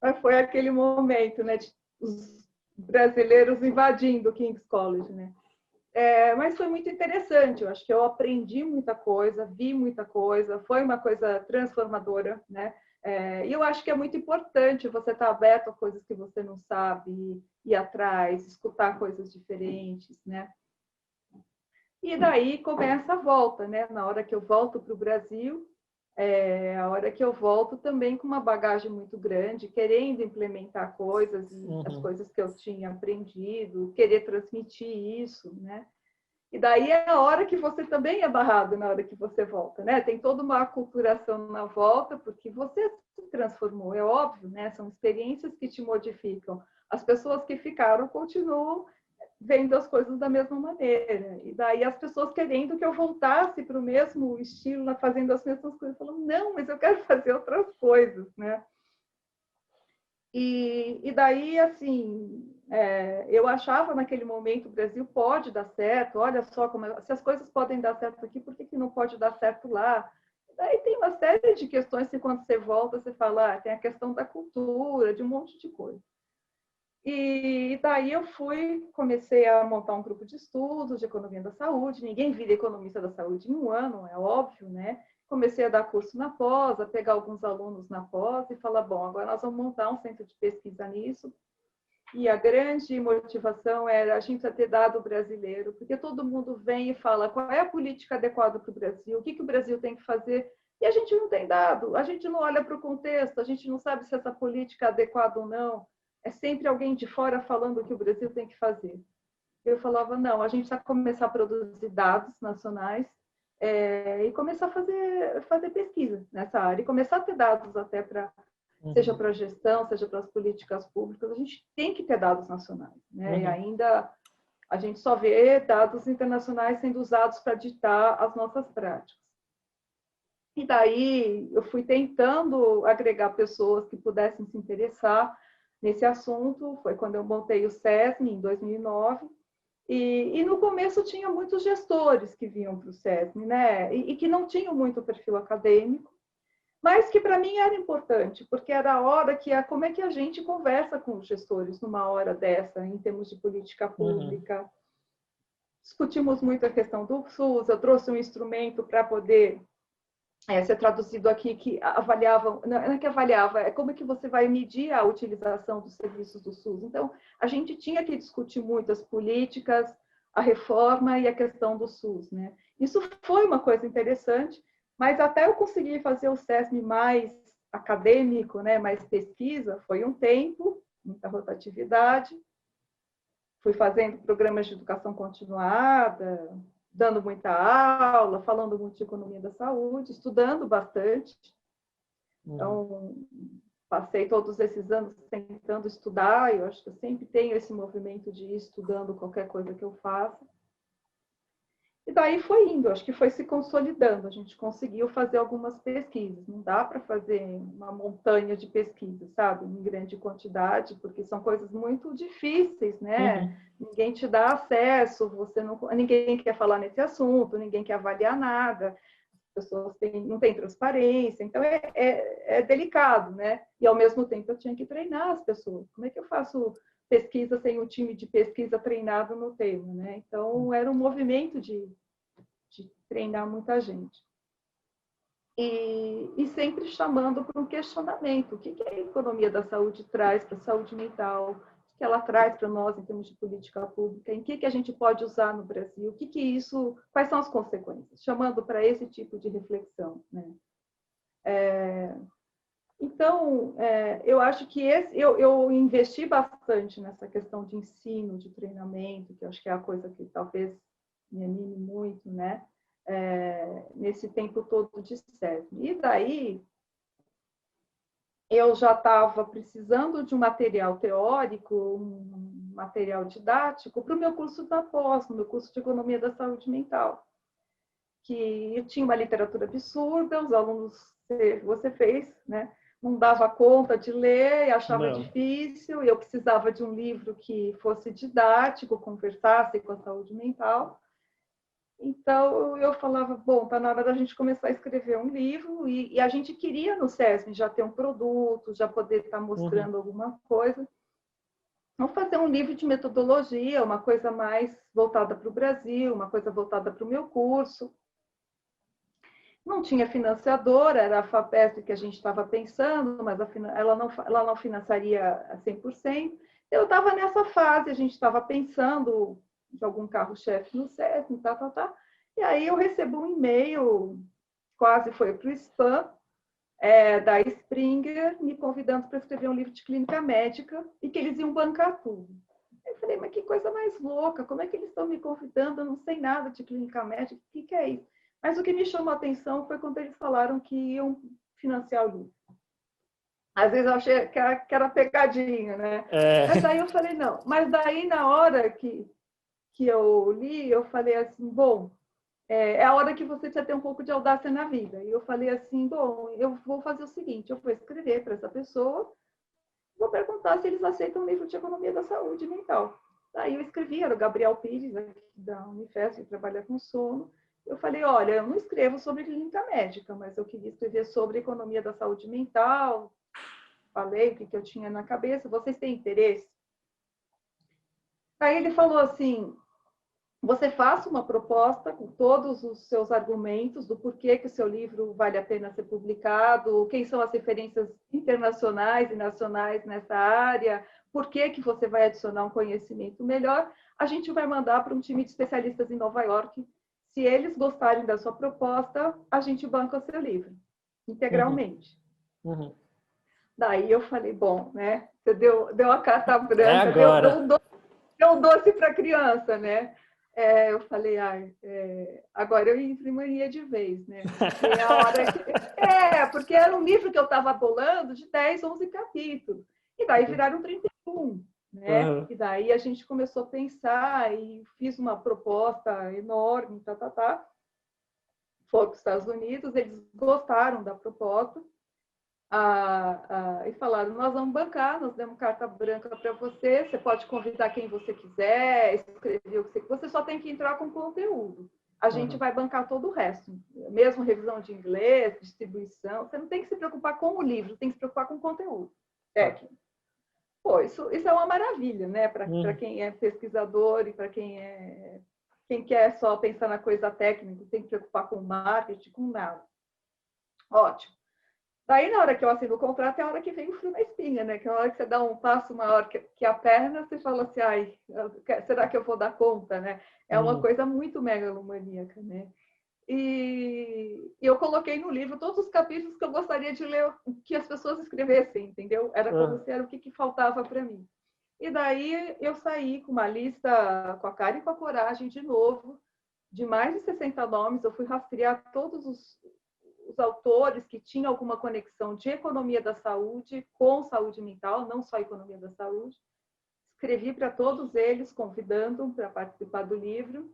Mas foi aquele momento, né, de os brasileiros invadindo o King's College, né? Mas foi muito interessante, eu acho que eu aprendi muita coisa, vi muita coisa, foi uma coisa transformadora, né? E eu acho que é muito importante você estar aberto a coisas que você não sabe, ir atrás, escutar coisas diferentes, né? E daí começa a volta, né? Na hora que eu volto para o Brasil, a hora que eu volto também com uma bagagem muito grande, querendo implementar coisas, as coisas que eu tinha aprendido, querer transmitir isso, né? E daí é a hora que você também é barrado na hora que você volta, né? Tem toda uma aculturação na volta, porque você se transformou, é óbvio, né? São experiências que te modificam. As pessoas que ficaram continuam vendo as coisas da mesma maneira. E daí as pessoas querendo que eu voltasse para o mesmo estilo, fazendo as mesmas coisas, falando, não, mas eu quero fazer outras coisas, né? E daí, assim, eu achava naquele momento o Brasil pode dar certo, olha só, se as coisas podem dar certo aqui, por que não pode dar certo lá? Daí tem uma série de questões que quando você volta, você fala, tem a questão da cultura, de um monte de coisa. E daí eu comecei a montar um grupo de estudos de economia da saúde, ninguém vira economista da saúde em 1 ano, é óbvio, né? Comecei a dar curso na pós, a pegar alguns alunos na pós e falar, bom, agora nós vamos montar um centro de pesquisa nisso. E a grande motivação era a gente precisa ter dado brasileiro, porque todo mundo vem e fala qual é a política adequada para o Brasil, o que o Brasil tem que fazer, e a gente não tem dado, a gente não olha para o contexto, a gente não sabe se essa política é adequada ou não, é sempre alguém de fora falando o que o Brasil tem que fazer. Eu falava, não, a gente precisa começar a produzir dados nacionais e começar a fazer pesquisa nessa área, e começar a ter dados até para seja para a gestão, seja para as políticas públicas, a gente tem que ter dados nacionais, né? E ainda a gente só vê dados internacionais sendo usados para ditar as nossas práticas. E daí eu fui tentando agregar pessoas que pudessem se interessar nesse assunto, foi quando eu montei o SESM em 2009, e no começo tinha muitos gestores que vinham para o SESM, né? E que não tinham muito perfil acadêmico, mas que para mim era importante, porque era a hora que como é que a gente conversa com os gestores numa hora dessa, em termos de política pública. Discutimos muito a questão do SUS, eu trouxe um instrumento para poder ser traduzido aqui, que avaliava, não é que avaliava, é como é que você vai medir a utilização dos serviços do SUS. Então, a gente tinha que discutir muito as políticas, a reforma e a questão do SUS, né? Isso foi uma coisa interessante, mas até eu conseguir fazer o SESM mais acadêmico, né, mais pesquisa, foi um tempo, muita rotatividade. Fui fazendo programas de educação continuada, dando muita aula, falando muito de economia da saúde, estudando bastante. Então, passei todos esses anos tentando estudar, eu acho que eu sempre tenho esse movimento de ir estudando qualquer coisa que eu faça. E daí foi indo, acho que foi se consolidando, a gente conseguiu fazer algumas pesquisas. Não dá para fazer uma montanha de pesquisas, sabe, em grande quantidade, porque são coisas muito difíceis, né? Ninguém te dá acesso, ninguém quer falar nesse assunto, ninguém quer avaliar nada, as pessoas não têm transparência, então é delicado, né? E ao mesmo tempo eu tinha que treinar as pessoas. Como é que eu faço pesquisa sem um time de pesquisa treinado no tema, né? Então, era um movimento de treinar muita gente. E sempre chamando para um questionamento. O que a economia da saúde traz para a saúde mental? O que ela traz para nós em termos de política pública? Em que a gente pode usar no Brasil? Quais são as consequências? Chamando para esse tipo de reflexão, né? Então, eu acho que eu investi bastante nessa questão de ensino, de treinamento, que eu acho que é a coisa que talvez me anime muito, né? Nesse tempo todo de SESM. E daí, eu já estava precisando de um material teórico, um material didático, para o meu curso da pós, no meu curso de Economia da Saúde Mental. Que eu tinha uma literatura absurda, os alunos, você fez, né? Não dava conta de ler, achava difícil, e eu precisava de um livro que fosse didático, conversasse com a saúde mental. Então, eu falava, bom, está na hora da gente começar a escrever um livro, e a gente queria no SESM já ter um produto, já poder estar mostrando alguma coisa. Vamos fazer um livro de metodologia, uma coisa mais voltada para o Brasil, uma coisa voltada para o meu curso. Não tinha financiadora, era a FAPESP que a gente estava pensando, mas ela não financiaria a 100%. Eu estava nessa fase, a gente estava pensando de algum carro-chefe no SESM, e aí eu recebo um e-mail, quase foi para o spam, da Springer, me convidando para escrever um livro de clínica médica e que eles iam bancar tudo. Eu falei, mas que coisa mais louca, como é que eles estão me convidando? Eu não sei nada de clínica médica, o que é isso? Mas o que me chamou a atenção foi quando eles falaram que iam financiar o livro. Às vezes eu achei que era pegadinha, né? Mas daí eu falei, não. Mas daí, na hora que eu li, eu falei assim, bom, é a hora que você precisa ter um pouco de audácia na vida. E eu falei assim, bom, eu vou fazer o seguinte, eu vou escrever para essa pessoa, vou perguntar se eles aceitam um livro de economia da saúde mental. Daí eu escrevi, era o Gabriel Pires, aqui da Unifesp, que trabalha com sono. Eu falei, olha, eu não escrevo sobre clínica médica, mas eu queria escrever sobre economia da saúde mental. Falei o que eu tinha na cabeça. Vocês têm interesse? Aí ele falou assim, você faça uma proposta com todos os seus argumentos do porquê que o seu livro vale a pena ser publicado, quem são as referências internacionais e nacionais nessa área, por que que você vai adicionar um conhecimento melhor, a gente vai mandar para um time de especialistas em Nova York. Se eles gostarem da sua proposta, a gente banca o seu livro, integralmente. Uhum. Daí eu falei, bom, né? Você deu a carta É branca, agora. deu um doce para a criança, né? Eu falei, agora eu entro em mania de vez, né? Porque a hora que... porque era um livro que eu estava bolando de 10, 11 capítulos. E daí viraram 31, né? Uhum. E daí a gente começou a pensar e fiz uma proposta enorme, Foi para os Estados Unidos, eles gostaram da proposta. E falaram, nós vamos bancar, nós demos carta branca para você, você pode convidar quem você quiser, escrever o que você só tem que entrar com conteúdo. A gente vai bancar todo o resto, mesmo revisão de inglês, distribuição, você não tem que se preocupar com o livro, tem que se preocupar com o conteúdo técnico. Pô, isso é uma maravilha, né? Para quem é pesquisador e para quem quer só pensar na coisa técnica, tem que se preocupar com marketing, com nada. Ótimo. Daí, na hora que eu assino o contrato, é a hora que vem o frio na espinha, né? Que é a hora que você dá um passo maior que a perna, você fala assim, será que eu vou dar conta, né? É uma coisa muito megalomaníaca, né? E eu coloquei no livro todos os capítulos que eu gostaria de ler, que as pessoas escrevessem, entendeu? Era como se era o que faltava para mim. E daí eu saí com uma lista, com a cara e com a coragem, de novo, de mais de 60 nomes. Eu fui rastrear todos os autores que tinham alguma conexão de economia da saúde com saúde mental, não só economia da saúde. Escrevi para todos eles, convidando para participar do livro.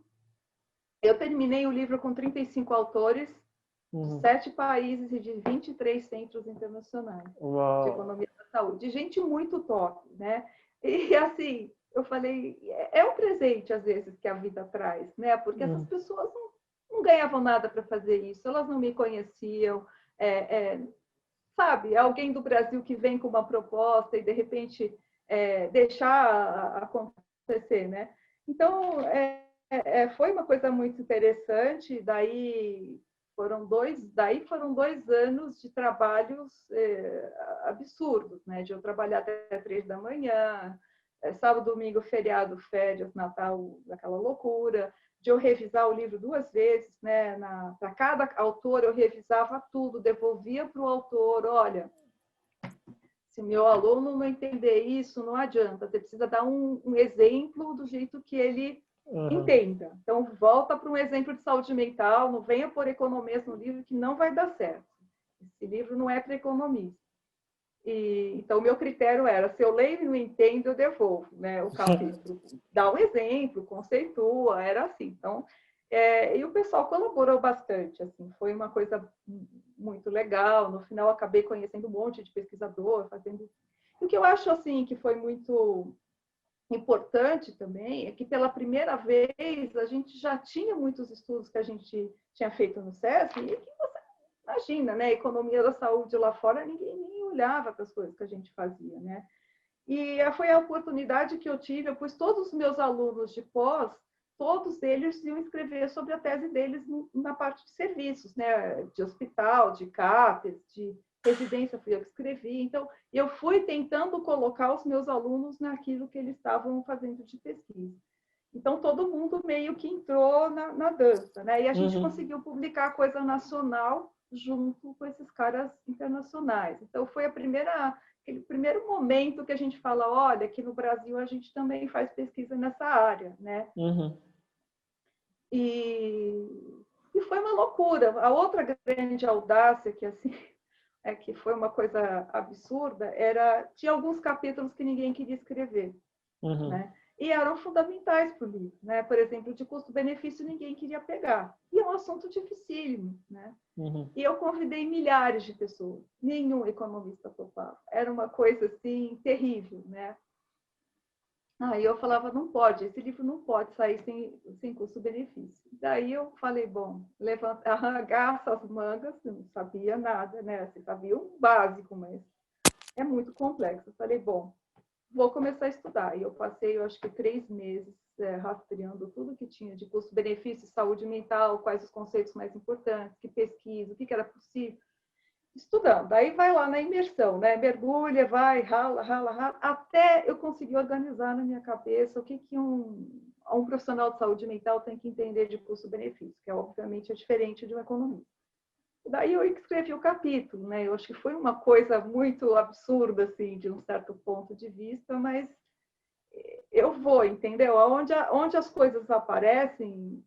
Eu terminei o livro com 35 autores de 7 países e de 23 centros internacionais de economia da saúde. Gente muito top, né? E assim, eu falei, é um presente às vezes que a vida traz, né? Porque essas pessoas não ganhavam nada para fazer isso, elas não me conheciam, sabe? Alguém do Brasil que vem com uma proposta e de repente deixar acontecer, né? Então, foi uma coisa muito interessante. Daí foram 2 anos de trabalhos absurdos, né? De eu trabalhar até 3 da manhã, sábado, domingo, feriado, férias, Natal, aquela loucura, de eu revisar o livro 2 vezes, né? Para cada autor eu revisava tudo, devolvia para o autor, olha, se meu aluno não entender isso, não adianta, você precisa dar um exemplo do jeito que ele entenda. Então, volta para um exemplo de saúde mental, não venha pôr economia no livro que não vai dar certo. Esse livro não é para economista. Então, o meu critério era, se eu leio e não entendo, eu devolvo, né, o capítulo. Dá um exemplo, conceitua, era assim. Então, e o pessoal colaborou bastante, assim, foi uma coisa muito legal. No final, acabei conhecendo um monte de pesquisador, fazendo... O que eu acho, assim, que foi muito importante também é que, pela primeira vez, a gente já tinha muitos estudos que a gente tinha feito no SESC e que você imagina, né? Economia da saúde lá fora, ninguém nem olhava para as coisas que a gente fazia, né? E foi a oportunidade que eu tive. Eu pus todos os meus alunos de pós, todos eles iam escrever sobre a tese deles na parte de serviços, né? De hospital, de CAPES, de residência, fui eu que escrevi. Então, eu fui tentando colocar os meus alunos naquilo que eles estavam fazendo de pesquisa. Então, todo mundo meio que entrou na dança, né? E a gente conseguiu publicar coisa nacional junto com esses caras internacionais. Então, foi aquele primeiro momento que a gente fala, olha, aqui no Brasil a gente também faz pesquisa nessa área, né? E foi uma loucura. A outra grande audácia, que assim, que foi uma coisa absurda, tinha alguns capítulos que ninguém queria escrever, né? E eram fundamentais para o livro, né? Por exemplo, de custo-benefício ninguém queria pegar. E é um assunto dificílimo, né? E eu convidei milhares de pessoas, nenhum economista topava. Era uma coisa assim terrível, né? Aí eu falava, não pode, esse livro não pode sair sem custo-benefício. Daí eu falei, bom, arregaça as mangas, eu não sabia nada, né? Você sabia o básico, mas é muito complexo. Eu falei, bom, vou começar a estudar. E eu passei, eu acho que 3 meses rastreando tudo que tinha de custo-benefício, saúde mental, quais os conceitos mais importantes, que pesquisa, o que era possível. estudando. Daí vai lá na imersão, né? Mergulha, vai, rala, rala, rala, até eu conseguir organizar na minha cabeça o que um profissional de saúde mental tem que entender de custo-benefício, que obviamente é diferente de um economista. Daí eu escrevi o capítulo, né? Eu acho que foi uma coisa muito absurda, assim, de um certo ponto de vista, mas eu vou, entendeu? Onde as coisas aparecem,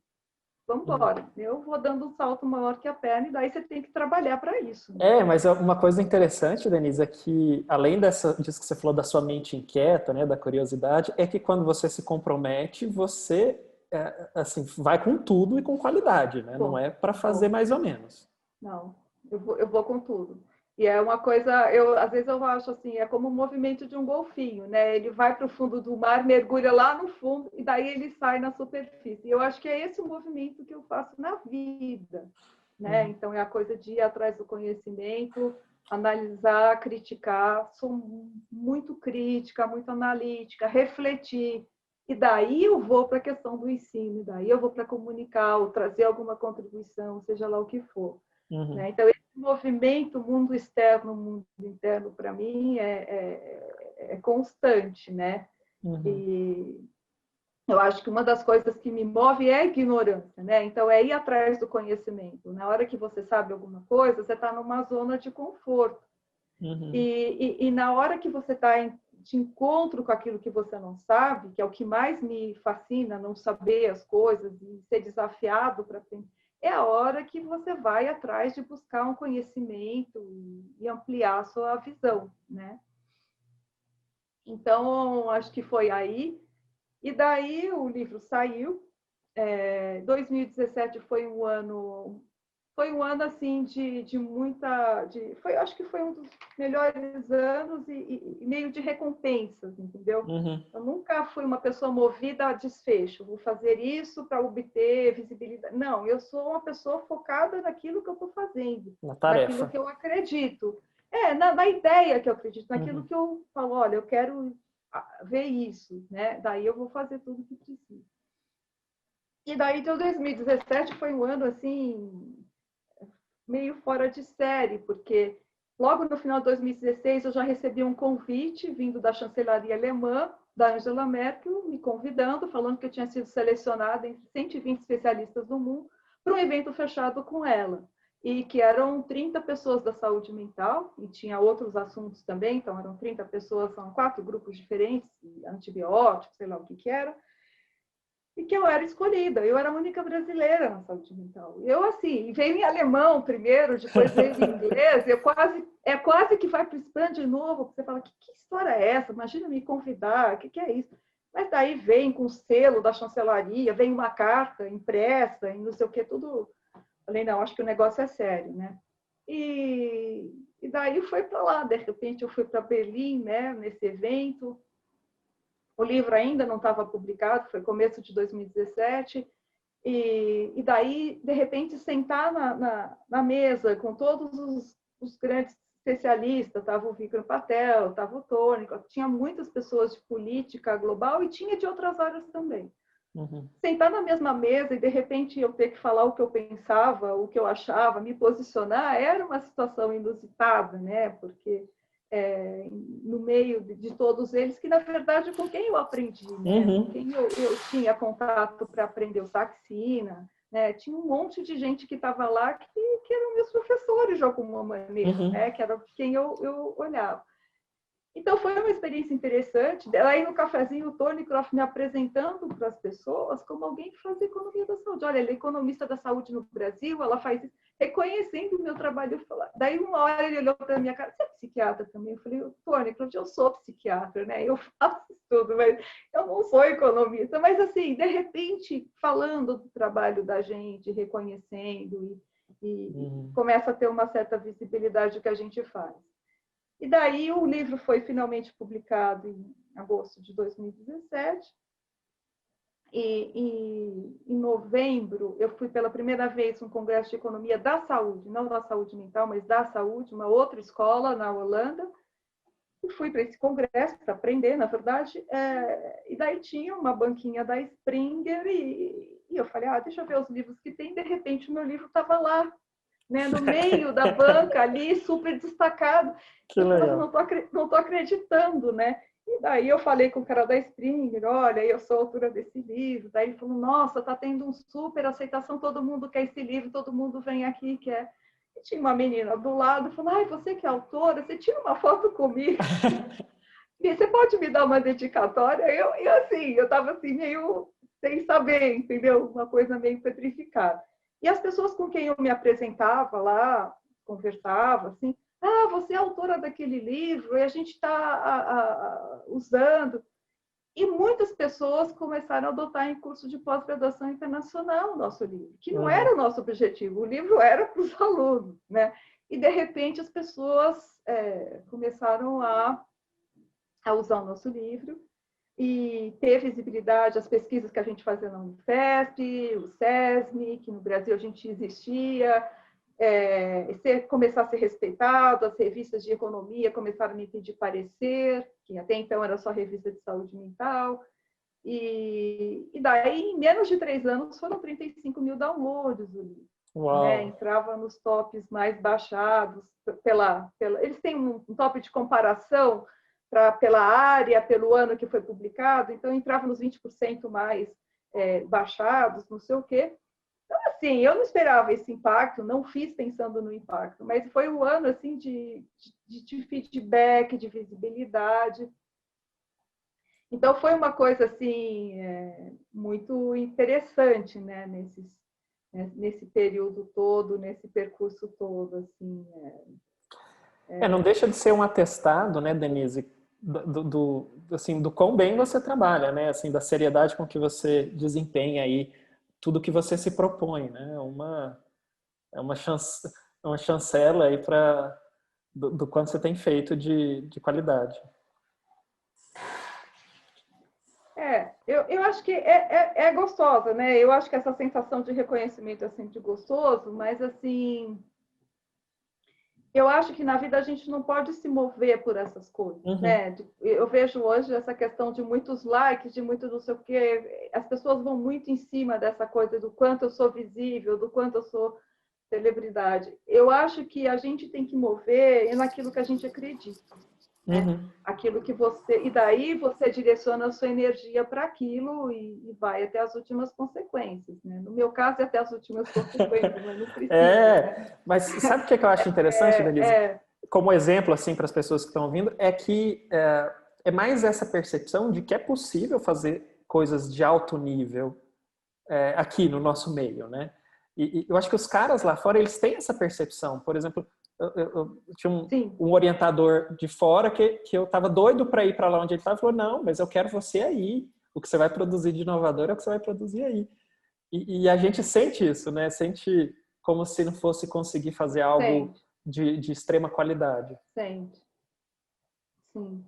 vamos embora. Eu vou dando um salto maior que a perna e daí você tem que trabalhar para isso. Né? Mas uma coisa interessante, Denise, é que além disso que você falou da sua mente inquieta, né, da curiosidade, é que quando você se compromete, você assim, vai com tudo e com qualidade, né? Não é para fazer mais ou menos. Não, eu vou com tudo. E é uma coisa, às vezes eu acho assim, é como o movimento de um golfinho, né? Ele vai para o fundo do mar, mergulha lá no fundo e daí ele sai na superfície. E eu acho que é esse o movimento que eu faço na vida, né? Então é a coisa de ir atrás do conhecimento, analisar, criticar. Sou muito crítica, muito analítica, refletir. E daí eu vou para a questão do ensino, daí eu vou para comunicar, ou trazer alguma contribuição, seja lá o que for. Né? Então, esse movimento, mundo externo, mundo interno, para mim, é constante. Né? E eu acho que uma das coisas que me move é a ignorância. Né? Então, é ir atrás do conhecimento. Na hora que você sabe alguma coisa, você está numa zona de conforto. E na hora que você está de encontro com aquilo que você não sabe, que é o que mais me fascina, não saber as coisas e ser desafiado para aprender, é a hora que você vai atrás de buscar um conhecimento e ampliar a sua visão, né? Então, acho que foi aí. E daí o livro saiu. 2017 foi um ano assim de muita, acho que foi um dos melhores anos e meio de recompensas, entendeu? Eu nunca fui uma pessoa movida a desfecho, vou fazer isso para obter visibilidade. Não, eu sou uma pessoa focada naquilo que eu estou fazendo, na tarefa, naquilo que eu acredito, na ideia que eu acredito, naquilo que eu falo, olha, eu quero ver isso, né? Daí eu vou fazer tudo o que preciso. E daí, de 2017 foi um ano assim meio fora de série, porque logo no final de 2016 eu já recebi um convite vindo da chancelaria alemã, da Angela Merkel, me convidando, falando que eu tinha sido selecionada entre 120 especialistas do mundo para um evento fechado com ela. E que eram 30 pessoas da saúde mental, e tinha outros assuntos também, então eram 30 pessoas, são 4 grupos diferentes, antibióticos, sei lá o que era, e que eu era escolhida. Eu era a única brasileira na saúde mental. Eu, assim, veio em alemão primeiro, depois veio em inglês, quase que vai para o spam de novo, porque você fala, que história é essa? Imagina me convidar, o que é isso? Mas daí vem com o selo da chancelaria, vem uma carta impressa, e não sei o que, tudo. Falei, não, acho que o negócio é sério, né? E daí foi para lá, de repente eu fui para Berlim, né, nesse evento. O livro ainda não estava publicado, foi começo de 2017, e daí, de repente, sentar na mesa com todos os grandes especialistas, estava o Vikram Patel, estava o Tony, tinha muitas pessoas de política global e tinha de outras áreas também. Sentar na mesma mesa e, de repente, eu ter que falar o que eu pensava, o que eu achava, me posicionar, era uma situação inusitada, né? Porque no meio de todos eles, que na verdade com quem eu aprendi, né? Com quem eu tinha contato para aprender o Saxina, né? Tinha um monte de gente que estava lá que eram meus professores de alguma maneira, né? Que era quem eu olhava. Então, foi uma experiência interessante. Aí, no cafezinho, o Tony Croft me apresentando para as pessoas como alguém que faz economia da saúde. Olha, ela é economista da saúde no Brasil, ela faz isso, reconhecendo o meu trabalho. Daí, uma hora, ele olhou para a minha cara, você é psiquiatra também? Eu falei, Tony Croft, eu sou psiquiatra, né? Eu faço tudo, mas eu não sou economista. Mas, assim, de repente, falando do trabalho da gente, reconhecendo e começa a ter uma certa visibilidade do que a gente faz. E daí o livro foi finalmente publicado em agosto de 2017. E em novembro eu fui pela primeira vez no Congresso de Economia da Saúde, não da saúde mental, mas da saúde, uma outra escola na Holanda. E fui para esse congresso para aprender, na verdade. E daí tinha uma banquinha da Springer e eu falei, deixa eu ver os livros que tem. De repente o meu livro estava lá. né, no meio da banca ali, super destacado. Que Eu falei, legal. não tô acreditando, né? E daí eu falei com o cara da Springer, olha, eu sou autora desse livro. Daí ele falou, nossa, tá tendo um super aceitação, todo mundo quer esse livro, todo mundo vem aqui, quer. E tinha uma menina do lado, falou, ai, você que é autora, você tira uma foto comigo. E você pode me dar uma dedicatória? Eu assim, eu estava assim, meio sem saber, entendeu? Uma coisa meio petrificada. E as pessoas com quem eu me apresentava lá, conversava, assim, ah, você é autora daquele livro e a gente está usando. E muitas pessoas começaram a adotar em curso de pós-graduação internacional o nosso livro, que não era o nosso objetivo, o livro era para os alunos, né? E, de repente, as pessoas começaram a usar o nosso livro e ter visibilidade as pesquisas que a gente fazia na Unifesp, o SESMI, que no Brasil a gente existia, começar a ser respeitado, as revistas de economia começaram a me pedir parecer, que até então era só revista de saúde mental, e daí, em menos de 3 anos, foram 35 mil downloads do livro. Né? Uau! Entrava nos tops mais baixados, eles têm um top de comparação pela área, pelo ano que foi publicado, então entrava nos 20% mais baixados, não sei o quê. Então, assim, eu não esperava esse impacto, não fiz pensando no impacto, mas foi um ano assim, de feedback, de visibilidade. Então, foi uma coisa assim, muito interessante, né, nesse período todo, nesse percurso todo. Assim, Não deixa de ser um atestado, né, Denise, assim, do quão bem você trabalha, né, assim, da seriedade com que você desempenha aí tudo que você se propõe, né, é uma chancela aí do quanto você tem feito de qualidade. Eu acho que é gostosa, né? Eu acho que essa sensação de reconhecimento é sempre gostoso, mas assim, eu acho que na vida a gente não pode se mover por essas coisas, né? Eu vejo hoje essa questão de muitos likes, de muito não sei o quê, as pessoas vão muito em cima dessa coisa do quanto eu sou visível, do quanto eu sou celebridade. Eu acho que a gente tem que mover naquilo que a gente acredita. Né? Aquilo que você. E daí você direciona a sua energia para aquilo e vai até as últimas consequências. Né? No meu caso, é até as últimas consequências, mas não precisa. Né? Mas sabe o que eu acho interessante, Denise? Como exemplo, assim, para as pessoas que estão ouvindo, é que é mais essa percepção de que é possível fazer coisas de alto nível aqui no nosso meio, né? E eu acho que os caras lá fora, eles têm essa percepção. Por exemplo, eu tinha um orientador de fora que eu estava doido para ir para lá onde ele estava e falou, não, mas eu quero você aí. O que você vai produzir de inovador é o que você vai produzir aí. E a gente sente isso, né? Sente como se não fosse conseguir fazer algo de extrema qualidade. Sente. Sim.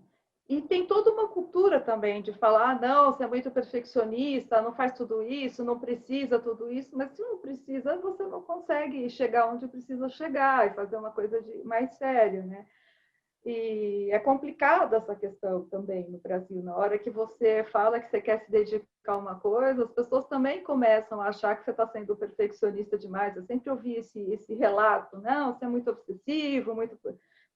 E tem toda uma cultura também de falar, não, você é muito perfeccionista, não faz tudo isso, não precisa tudo isso, mas se não precisa, você não consegue chegar onde precisa chegar e fazer uma coisa mais séria, né? E é complicado essa questão também no Brasil. Na hora que você fala que você quer se dedicar a uma coisa, as pessoas também começam a achar que você está sendo perfeccionista demais. Eu sempre ouvi esse relato, não, você é muito obsessivo, muito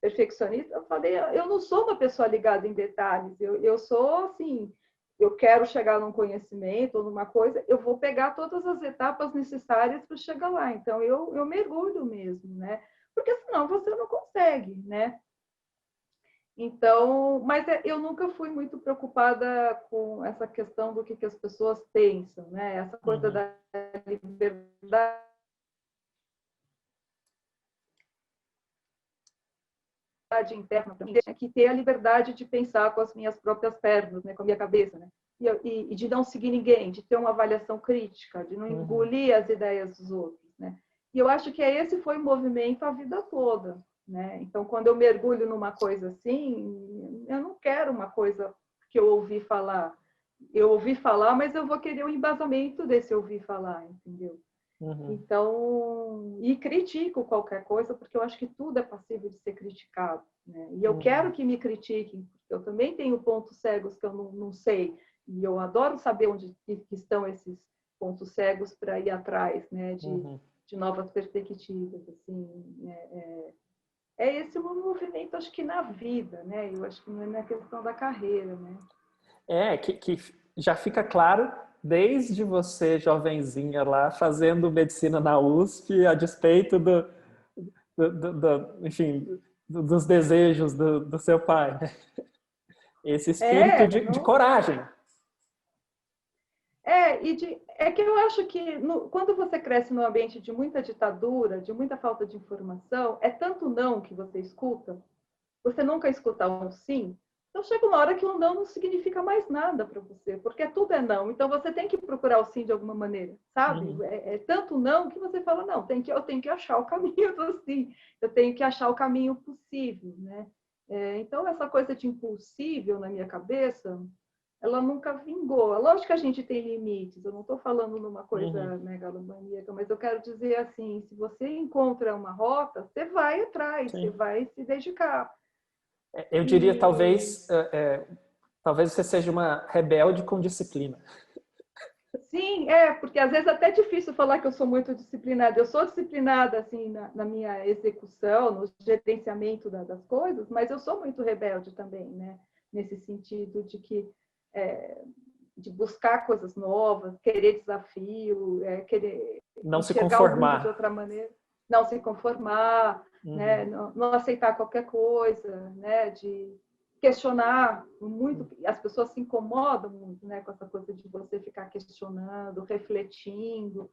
perfeccionista. Eu falei, eu não sou uma pessoa ligada em detalhes, eu sou assim, eu quero chegar num conhecimento ou numa coisa, eu vou pegar todas as etapas necessárias para chegar lá. Então, eu mergulho mesmo, né? Porque senão você não consegue, né? Então, mas eu nunca fui muito preocupada com essa questão do que as pessoas pensam, né? Essa coisa da liberdade interna, que ter a liberdade de pensar com as minhas próprias pernas, né? Com a minha cabeça, né? E de não seguir ninguém, de ter uma avaliação crítica, de não engolir as ideias dos outros, né? E eu acho que esse foi o movimento a vida toda. Né? Então, quando eu mergulho numa coisa assim, eu não quero uma coisa que eu ouvi falar. Eu ouvi falar, mas eu vou querer o embasamento desse ouvir falar, entendeu? Então, e critico qualquer coisa, porque eu acho que tudo é passível de ser criticado. Né? E eu quero que me critiquem, porque eu também tenho pontos cegos que eu não sei. E eu adoro saber onde estão esses pontos cegos para ir atrás, né? De novas perspectivas, assim, é esse o movimento, acho que na vida, né? Eu acho que não é na questão da carreira, né? Que já fica claro desde você, jovenzinha lá, fazendo medicina na USP, a despeito enfim, dos desejos do seu pai, né? Esse espírito de Não, coragem. é que eu acho que quando você cresce num ambiente de muita ditadura, de muita falta de informação, é tanto não que você escuta, você nunca escuta um sim, então chega uma hora que um não significa mais nada para você, porque tudo é não. Então você tem que procurar o sim de alguma maneira, sabe? Uhum. É tanto não que você fala, não, eu tenho que achar o caminho do sim, eu tenho que achar o caminho possível, né? Então essa coisa de impossível na minha cabeça, ela nunca vingou. Lógico que a gente tem limites, eu não estou falando numa coisa megalomaníaca, mas eu quero dizer assim, se você encontra uma rota, você vai atrás, você Sim. vai se dedicar. Eu diria, talvez você seja uma rebelde com disciplina. Sim, porque às vezes é até difícil falar que eu sou muito disciplinada. Eu sou disciplinada assim na minha execução, no gerenciamento das coisas, mas eu sou muito rebelde também, né? Nesse sentido de que de buscar coisas novas, querer desafio, querer Não se enxergar o mundo de conformar. outra maneira, não se conformar, né? Não aceitar qualquer coisa, né? De questionar muito, as pessoas se incomodam muito, né, com essa coisa de você ficar questionando, refletindo,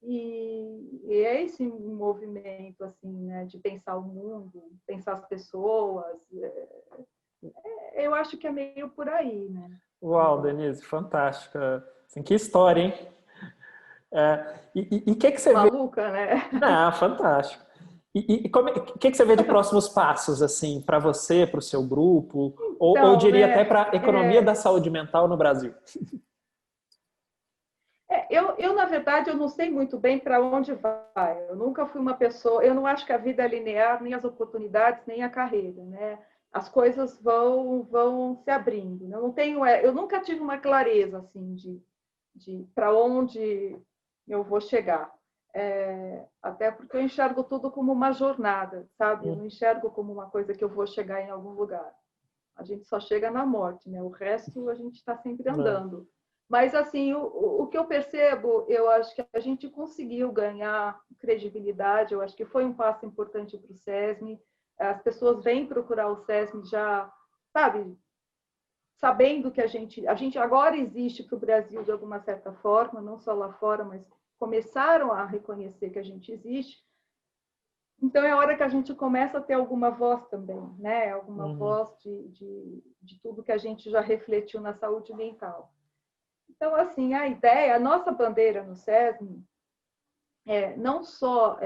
e é esse movimento assim, né, de pensar o mundo, pensar as pessoas, eu acho que é meio por aí, né? Uau, Denise, fantástica. Assim, que história, hein? E que você vê? Maluca, né? Ah, fantástico. Que você vê de próximos passos, assim, para você, para o seu grupo, ou eu Então, diria até né, para a economia da saúde mental no Brasil? na verdade, eu não sei muito bem para onde vai. Eu nunca fui uma pessoa. Eu não acho que a vida é linear, nem as oportunidades, nem a carreira, né? As coisas vão se abrindo. Né? Eu nunca tive uma clareza assim de para onde eu vou chegar. Até porque eu enxergo tudo como uma jornada, sabe? Eu não enxergo como uma coisa que eu vou chegar em algum lugar. A gente só chega na morte, né? O resto a gente está sempre Não. andando. Mas, assim, o que eu percebo, eu acho que a gente conseguiu ganhar credibilidade, eu acho que foi um passo importante para o SESMI. As pessoas vêm procurar o SESMI já, sabe, sabendo que a gente agora existe para o Brasil de alguma certa forma, não só lá fora, mas começaram a reconhecer que a gente existe. Então, é hora que a gente começa a ter alguma voz também, né? Alguma voz de tudo que a gente já refletiu na saúde mental. Então, assim, a nossa bandeira no SESMI não só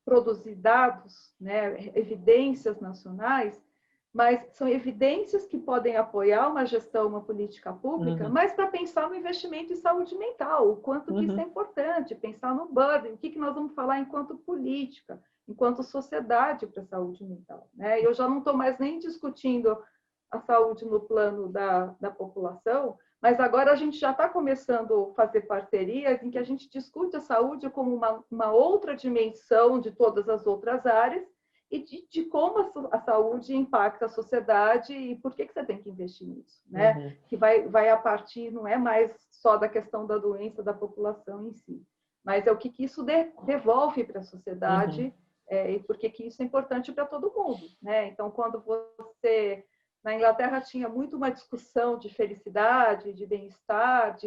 produzir dados, né, evidências nacionais, mas são evidências que podem apoiar uma gestão, uma política pública, mas para pensar no investimento em saúde mental, o quanto que isso é importante, pensar no burden, o que nós vamos falar enquanto política, enquanto sociedade para a saúde mental. Né? Eu já não estou mais nem discutindo a saúde no plano da população, mas agora a gente já está começando a fazer parcerias em que a gente discute a saúde como uma outra dimensão de todas as outras áreas e de como a saúde impacta a sociedade e por que você tem que investir nisso, né? Que vai a partir, não é mais só da questão da doença da população em si, mas é o que isso devolve para a sociedade e por que isso é importante para todo mundo, né? Então, quando você... Na Inglaterra tinha muito uma discussão de felicidade, de bem-estar,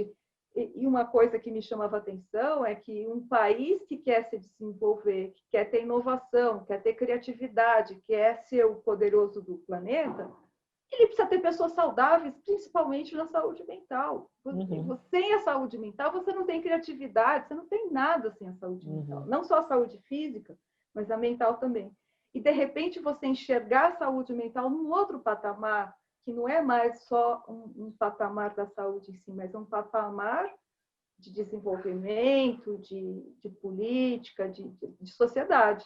e uma coisa que me chamava atenção é que um país que quer se desenvolver, que quer ter inovação, quer ter criatividade, quer ser o poderoso do planeta, ele precisa ter pessoas saudáveis, principalmente na saúde mental. Sem a saúde mental, você não tem criatividade, você não tem nada sem a saúde mental. Não só a saúde física, mas a mental também. E, de repente, você enxergar a saúde mental num outro patamar, que não é mais só um patamar da saúde em si, mas um patamar de desenvolvimento, de política, de sociedade.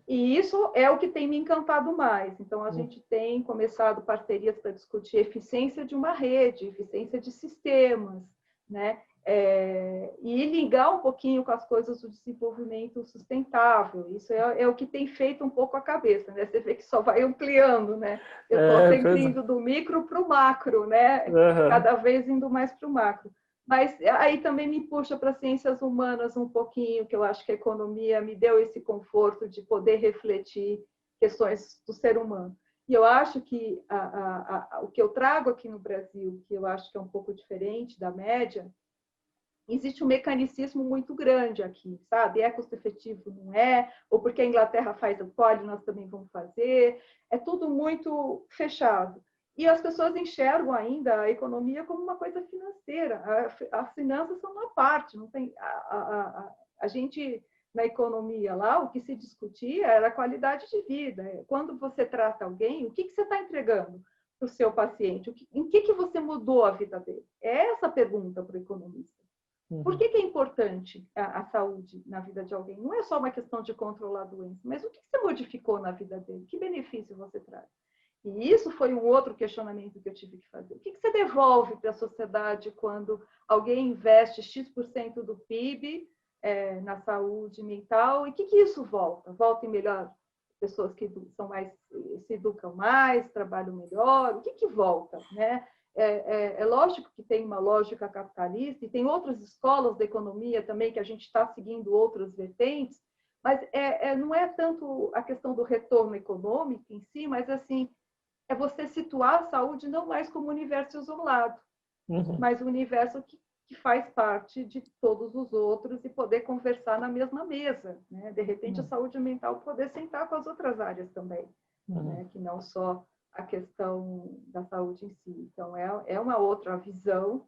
E isso é o que tem me encantado mais. Então, a gente tem começado parcerias para discutir eficiência de uma rede, eficiência de sistemas, né? E ligar um pouquinho com as coisas do desenvolvimento sustentável. Isso é o que tem feito um pouco a cabeça, né? Você vê que só vai ampliando, né? Eu estou sempre indo do micro para o macro, né? Cada vez indo mais para o macro. Mas aí também me puxa para ciências humanas um pouquinho, que eu acho que a economia me deu esse conforto de poder refletir questões do ser humano. E eu acho que o que eu trago aqui no Brasil, que eu acho que é um pouco diferente da média, existe um mecanicismo muito grande aqui, sabe? É custo efetivo, não é? Ou porque a Inglaterra faz o pole, nós também vamos fazer. É tudo muito fechado. E as pessoas enxergam ainda a economia como uma coisa financeira. As finanças são uma parte. Não tem a gente, na economia lá, o que se discutia era a qualidade de vida. Quando você trata alguém, o que você está entregando para o seu paciente? Em que você mudou a vida dele? É essa a pergunta para o economista. Por que é importante a saúde na vida de alguém? Não é só uma questão de controlar a doença, mas o que você modificou na vida dele? Que benefício você traz? E isso foi um outro questionamento que eu tive que fazer. O que você devolve para a sociedade quando alguém investe X% do PIB na saúde mental? E o que isso volta? Volta em melhor pessoas que são mais, se educam mais, trabalham melhor? O que volta, né? É lógico que tem uma lógica capitalista e tem outras escolas da economia também que a gente está seguindo outras vertentes, mas não é tanto a questão do retorno econômico em si, mas assim, é você situar a saúde não mais como um universo isolado, mas um universo que faz parte de todos os outros e poder conversar na mesma mesa, né? De repente, a saúde mental poder sentar com as outras áreas também, né? Que não só a questão da saúde em si. Então, é uma outra visão.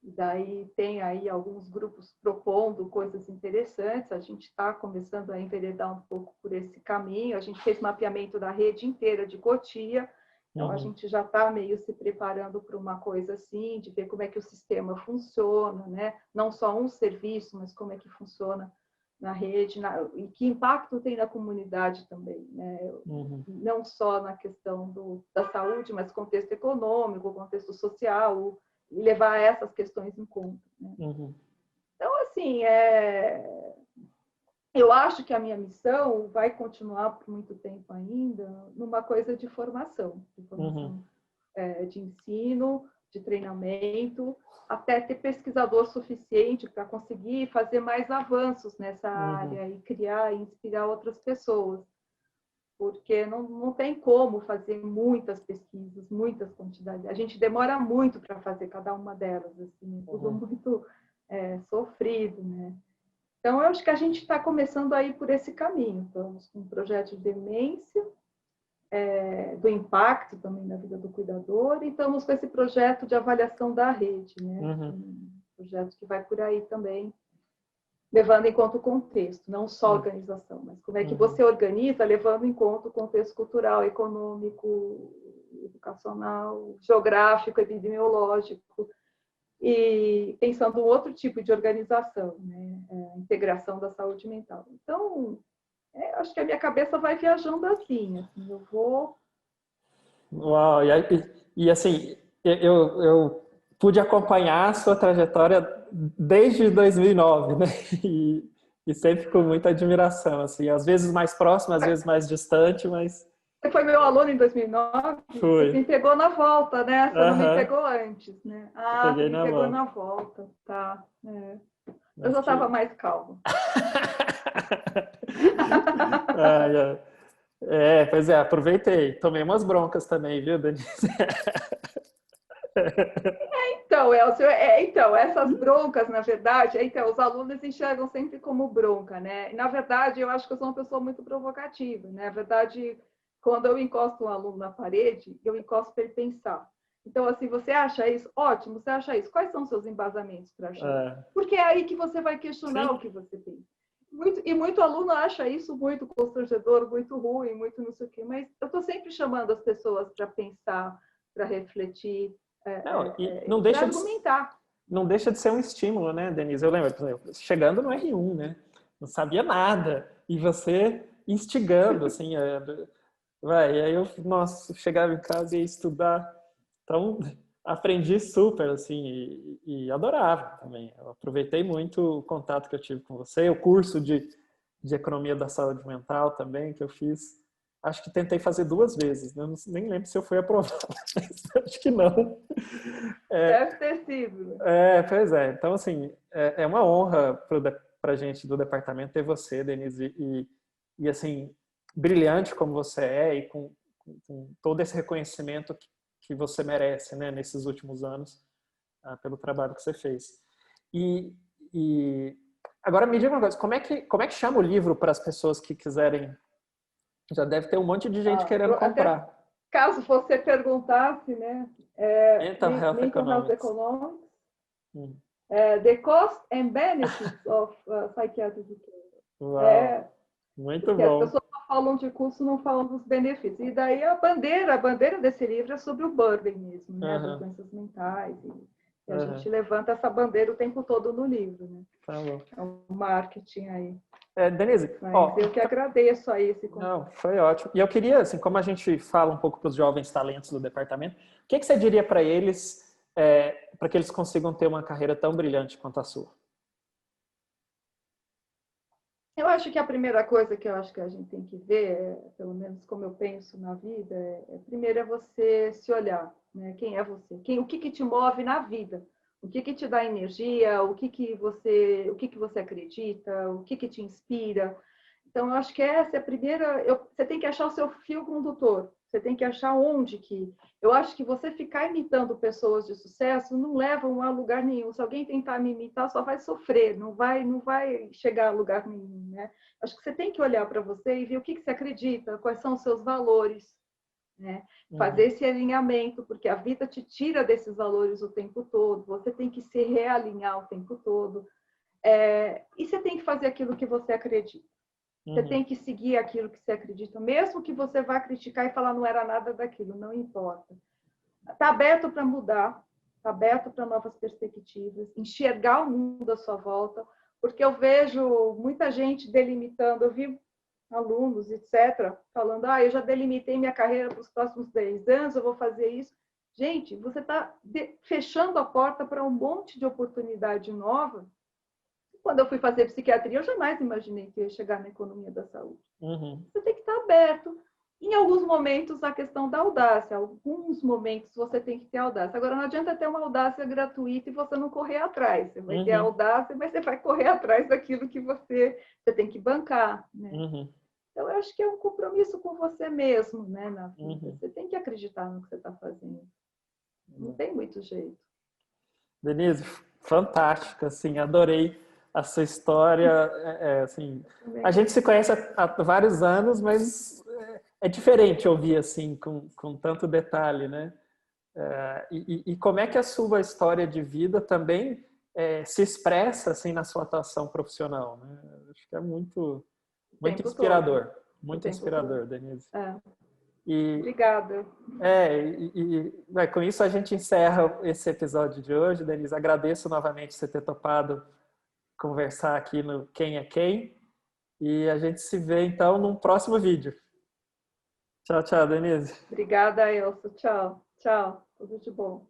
E daí tem aí alguns grupos propondo coisas interessantes. A gente está começando a enveredar um pouco por esse caminho. A gente fez mapeamento da rede inteira de Cotia. Então, a gente já está meio se preparando para uma coisa assim, de ver como é que o sistema funciona, né? Não só um serviço, mas como é que funciona na rede, e que impacto tem na comunidade também, né? Não só na questão da saúde, mas contexto econômico, contexto social, e levar essas questões em conta, né? Então, assim, eu acho que a minha missão vai continuar por muito tempo ainda numa coisa de formação, de ensino, de treinamento, até ter pesquisador suficiente para conseguir fazer mais avanços nessa área e criar e inspirar outras pessoas. Porque não tem como fazer muitas pesquisas, muitas quantidades. A gente demora muito para fazer cada uma delas, assim, tudo muito sofrido, né? Então, eu acho que a gente está começando a ir por esse caminho. Estamos com um projeto de demência, do impacto também na vida do cuidador, e estamos com esse projeto de avaliação da rede, né? Um projeto que vai por aí também, levando em conta o contexto, não só a organização, mas como é que você organiza, levando em conta o contexto cultural, econômico, educacional, geográfico, epidemiológico, e pensando em outro tipo de organização, né? A integração da saúde mental. Então, acho que a minha cabeça vai viajando assim, eu vou... Uau, e assim, eu pude acompanhar a sua trajetória desde 2009, né? E sempre com muita admiração, assim, às vezes mais próximo, às vezes mais distante, mas... Você foi meu aluno em 2009? Foi. Você me pegou na volta, né? Você não me pegou antes, né? Ah, você me pegou na volta, tá. Eu já estava mais calma. Pois aproveitei. Tomei umas broncas também, viu, Denise? Então, Elcio, então, essas broncas, na verdade, os alunos enxergam sempre como bronca, né? Na verdade, eu acho que eu sou uma pessoa muito provocativa, né? Na verdade, quando eu encosto um aluno na parede, eu encosto para ele pensar. Então, assim, você acha isso? Ótimo, você acha isso? Quais são os seus embasamentos para achar? Porque é aí que você vai questionar Sim. o que você tem. Muito aluno acha isso muito constrangedor, muito ruim, muito não sei o quê, mas eu estou sempre chamando as pessoas para pensar, para refletir, não deixa argumentar. Não deixa de ser um estímulo, né, Denise? Eu lembro, por exemplo, chegando no R1, né? Não sabia nada. E você instigando, assim, e aí eu, nossa, chegava em casa e ia estudar. Então, Aprendi super, assim, e adorava também. Eu aproveitei muito o contato que eu tive com você, o curso de economia da saúde mental também, que eu fiz. Acho que tentei fazer 2 vezes, né? Nem lembro se eu fui aprovado, mas acho que não. Deve ter sido. Pois é. Então, assim, é uma honra para a gente do departamento ter você, Denise, e assim, brilhante como você é e com todo esse reconhecimento que você merece, né, nesses últimos anos, pelo trabalho que você fez. E, e agora me diga uma coisa, como é que chama o livro para as pessoas que quiserem? Já deve ter um monte de gente querendo Até comprar. caso você perguntasse, né? Mental Health Mental Health Economics. Economics, Hum. The Cost and Benefits of Psychiatric Care. Uau, muito Porque as bom. pessoas só falam de custo, não falam dos benefícios. E daí a bandeira desse livro é sobre o burden mesmo, né? Das Aham, doenças mentais. E a aham. gente levanta essa bandeira o tempo todo no livro, né? Tá bom. É um marketing aí. Denise, Mas ó, eu que agradeço aí esse não, contato. foi ótimo. E eu queria, assim, como a gente fala um pouco para os jovens talentos do departamento, o que você diria para eles, para que eles consigam ter uma carreira tão brilhante quanto a sua? Eu acho que a primeira coisa que eu acho que a gente tem que ver, pelo menos como eu penso na vida, primeiro é você se olhar, né? Quem é você? O que te move na vida? O que te dá energia? O que você acredita? O que te inspira? Então, eu acho que essa é a primeira. Você tem que achar o seu fio condutor. Você tem que achar onde que. Eu acho que você ficar imitando pessoas de sucesso não leva a lugar nenhum. Se alguém tentar me imitar, só vai sofrer, não vai chegar a lugar nenhum, né? Acho que você tem que olhar para você e ver o que você acredita, quais são os seus valores, né? Fazer Uhum, esse alinhamento, porque a vida te tira desses valores o tempo todo. Você tem que se realinhar o tempo todo. E você tem que fazer aquilo que você acredita. Você uhum, tem que seguir aquilo que você acredita, mesmo que você vá criticar e falar não era nada daquilo, não importa. Está aberto para mudar, está aberto para novas perspectivas, enxergar o mundo à sua volta, porque eu vejo muita gente delimitando, eu vi alunos, etc., falando, eu já delimitei minha carreira para os próximos 10 anos, eu vou fazer isso. Gente, você está fechando a porta para um monte de oportunidade nova. Quando eu fui fazer psiquiatria, eu jamais imaginei que ia chegar na economia da saúde. uhum, Você tem que estar aberto. Em alguns momentos, a questão da audácia. Alguns momentos você tem que ter audácia. Agora, não adianta ter uma audácia gratuita e você não correr atrás. Você vai ter uhum, audácia, mas você vai correr atrás daquilo que você tem que bancar, né? uhum, Então, eu acho que é um compromisso com você mesmo, né, na vida. uhum. Você tem que acreditar no que você está fazendo. Não tem muito jeito. Denise, fantástica, assim, adorei a sua história. Assim, a gente se conhece há vários anos, mas é diferente ouvir assim com tanto detalhe, né? E como é que a sua história de vida também se expressa assim na sua atuação profissional, né? Acho que é muito O muito tempo todo. O muito tempo todo. inspirador, Denise. É. E Obrigada. com isso a gente encerra esse episódio de hoje, Denise. Agradeço novamente você ter topado conversar aqui no Quem é Quem. E a gente se vê então num próximo vídeo. Tchau, tchau, Denise. Obrigada, Elsa. Tchau. Tchau. Tudo de bom.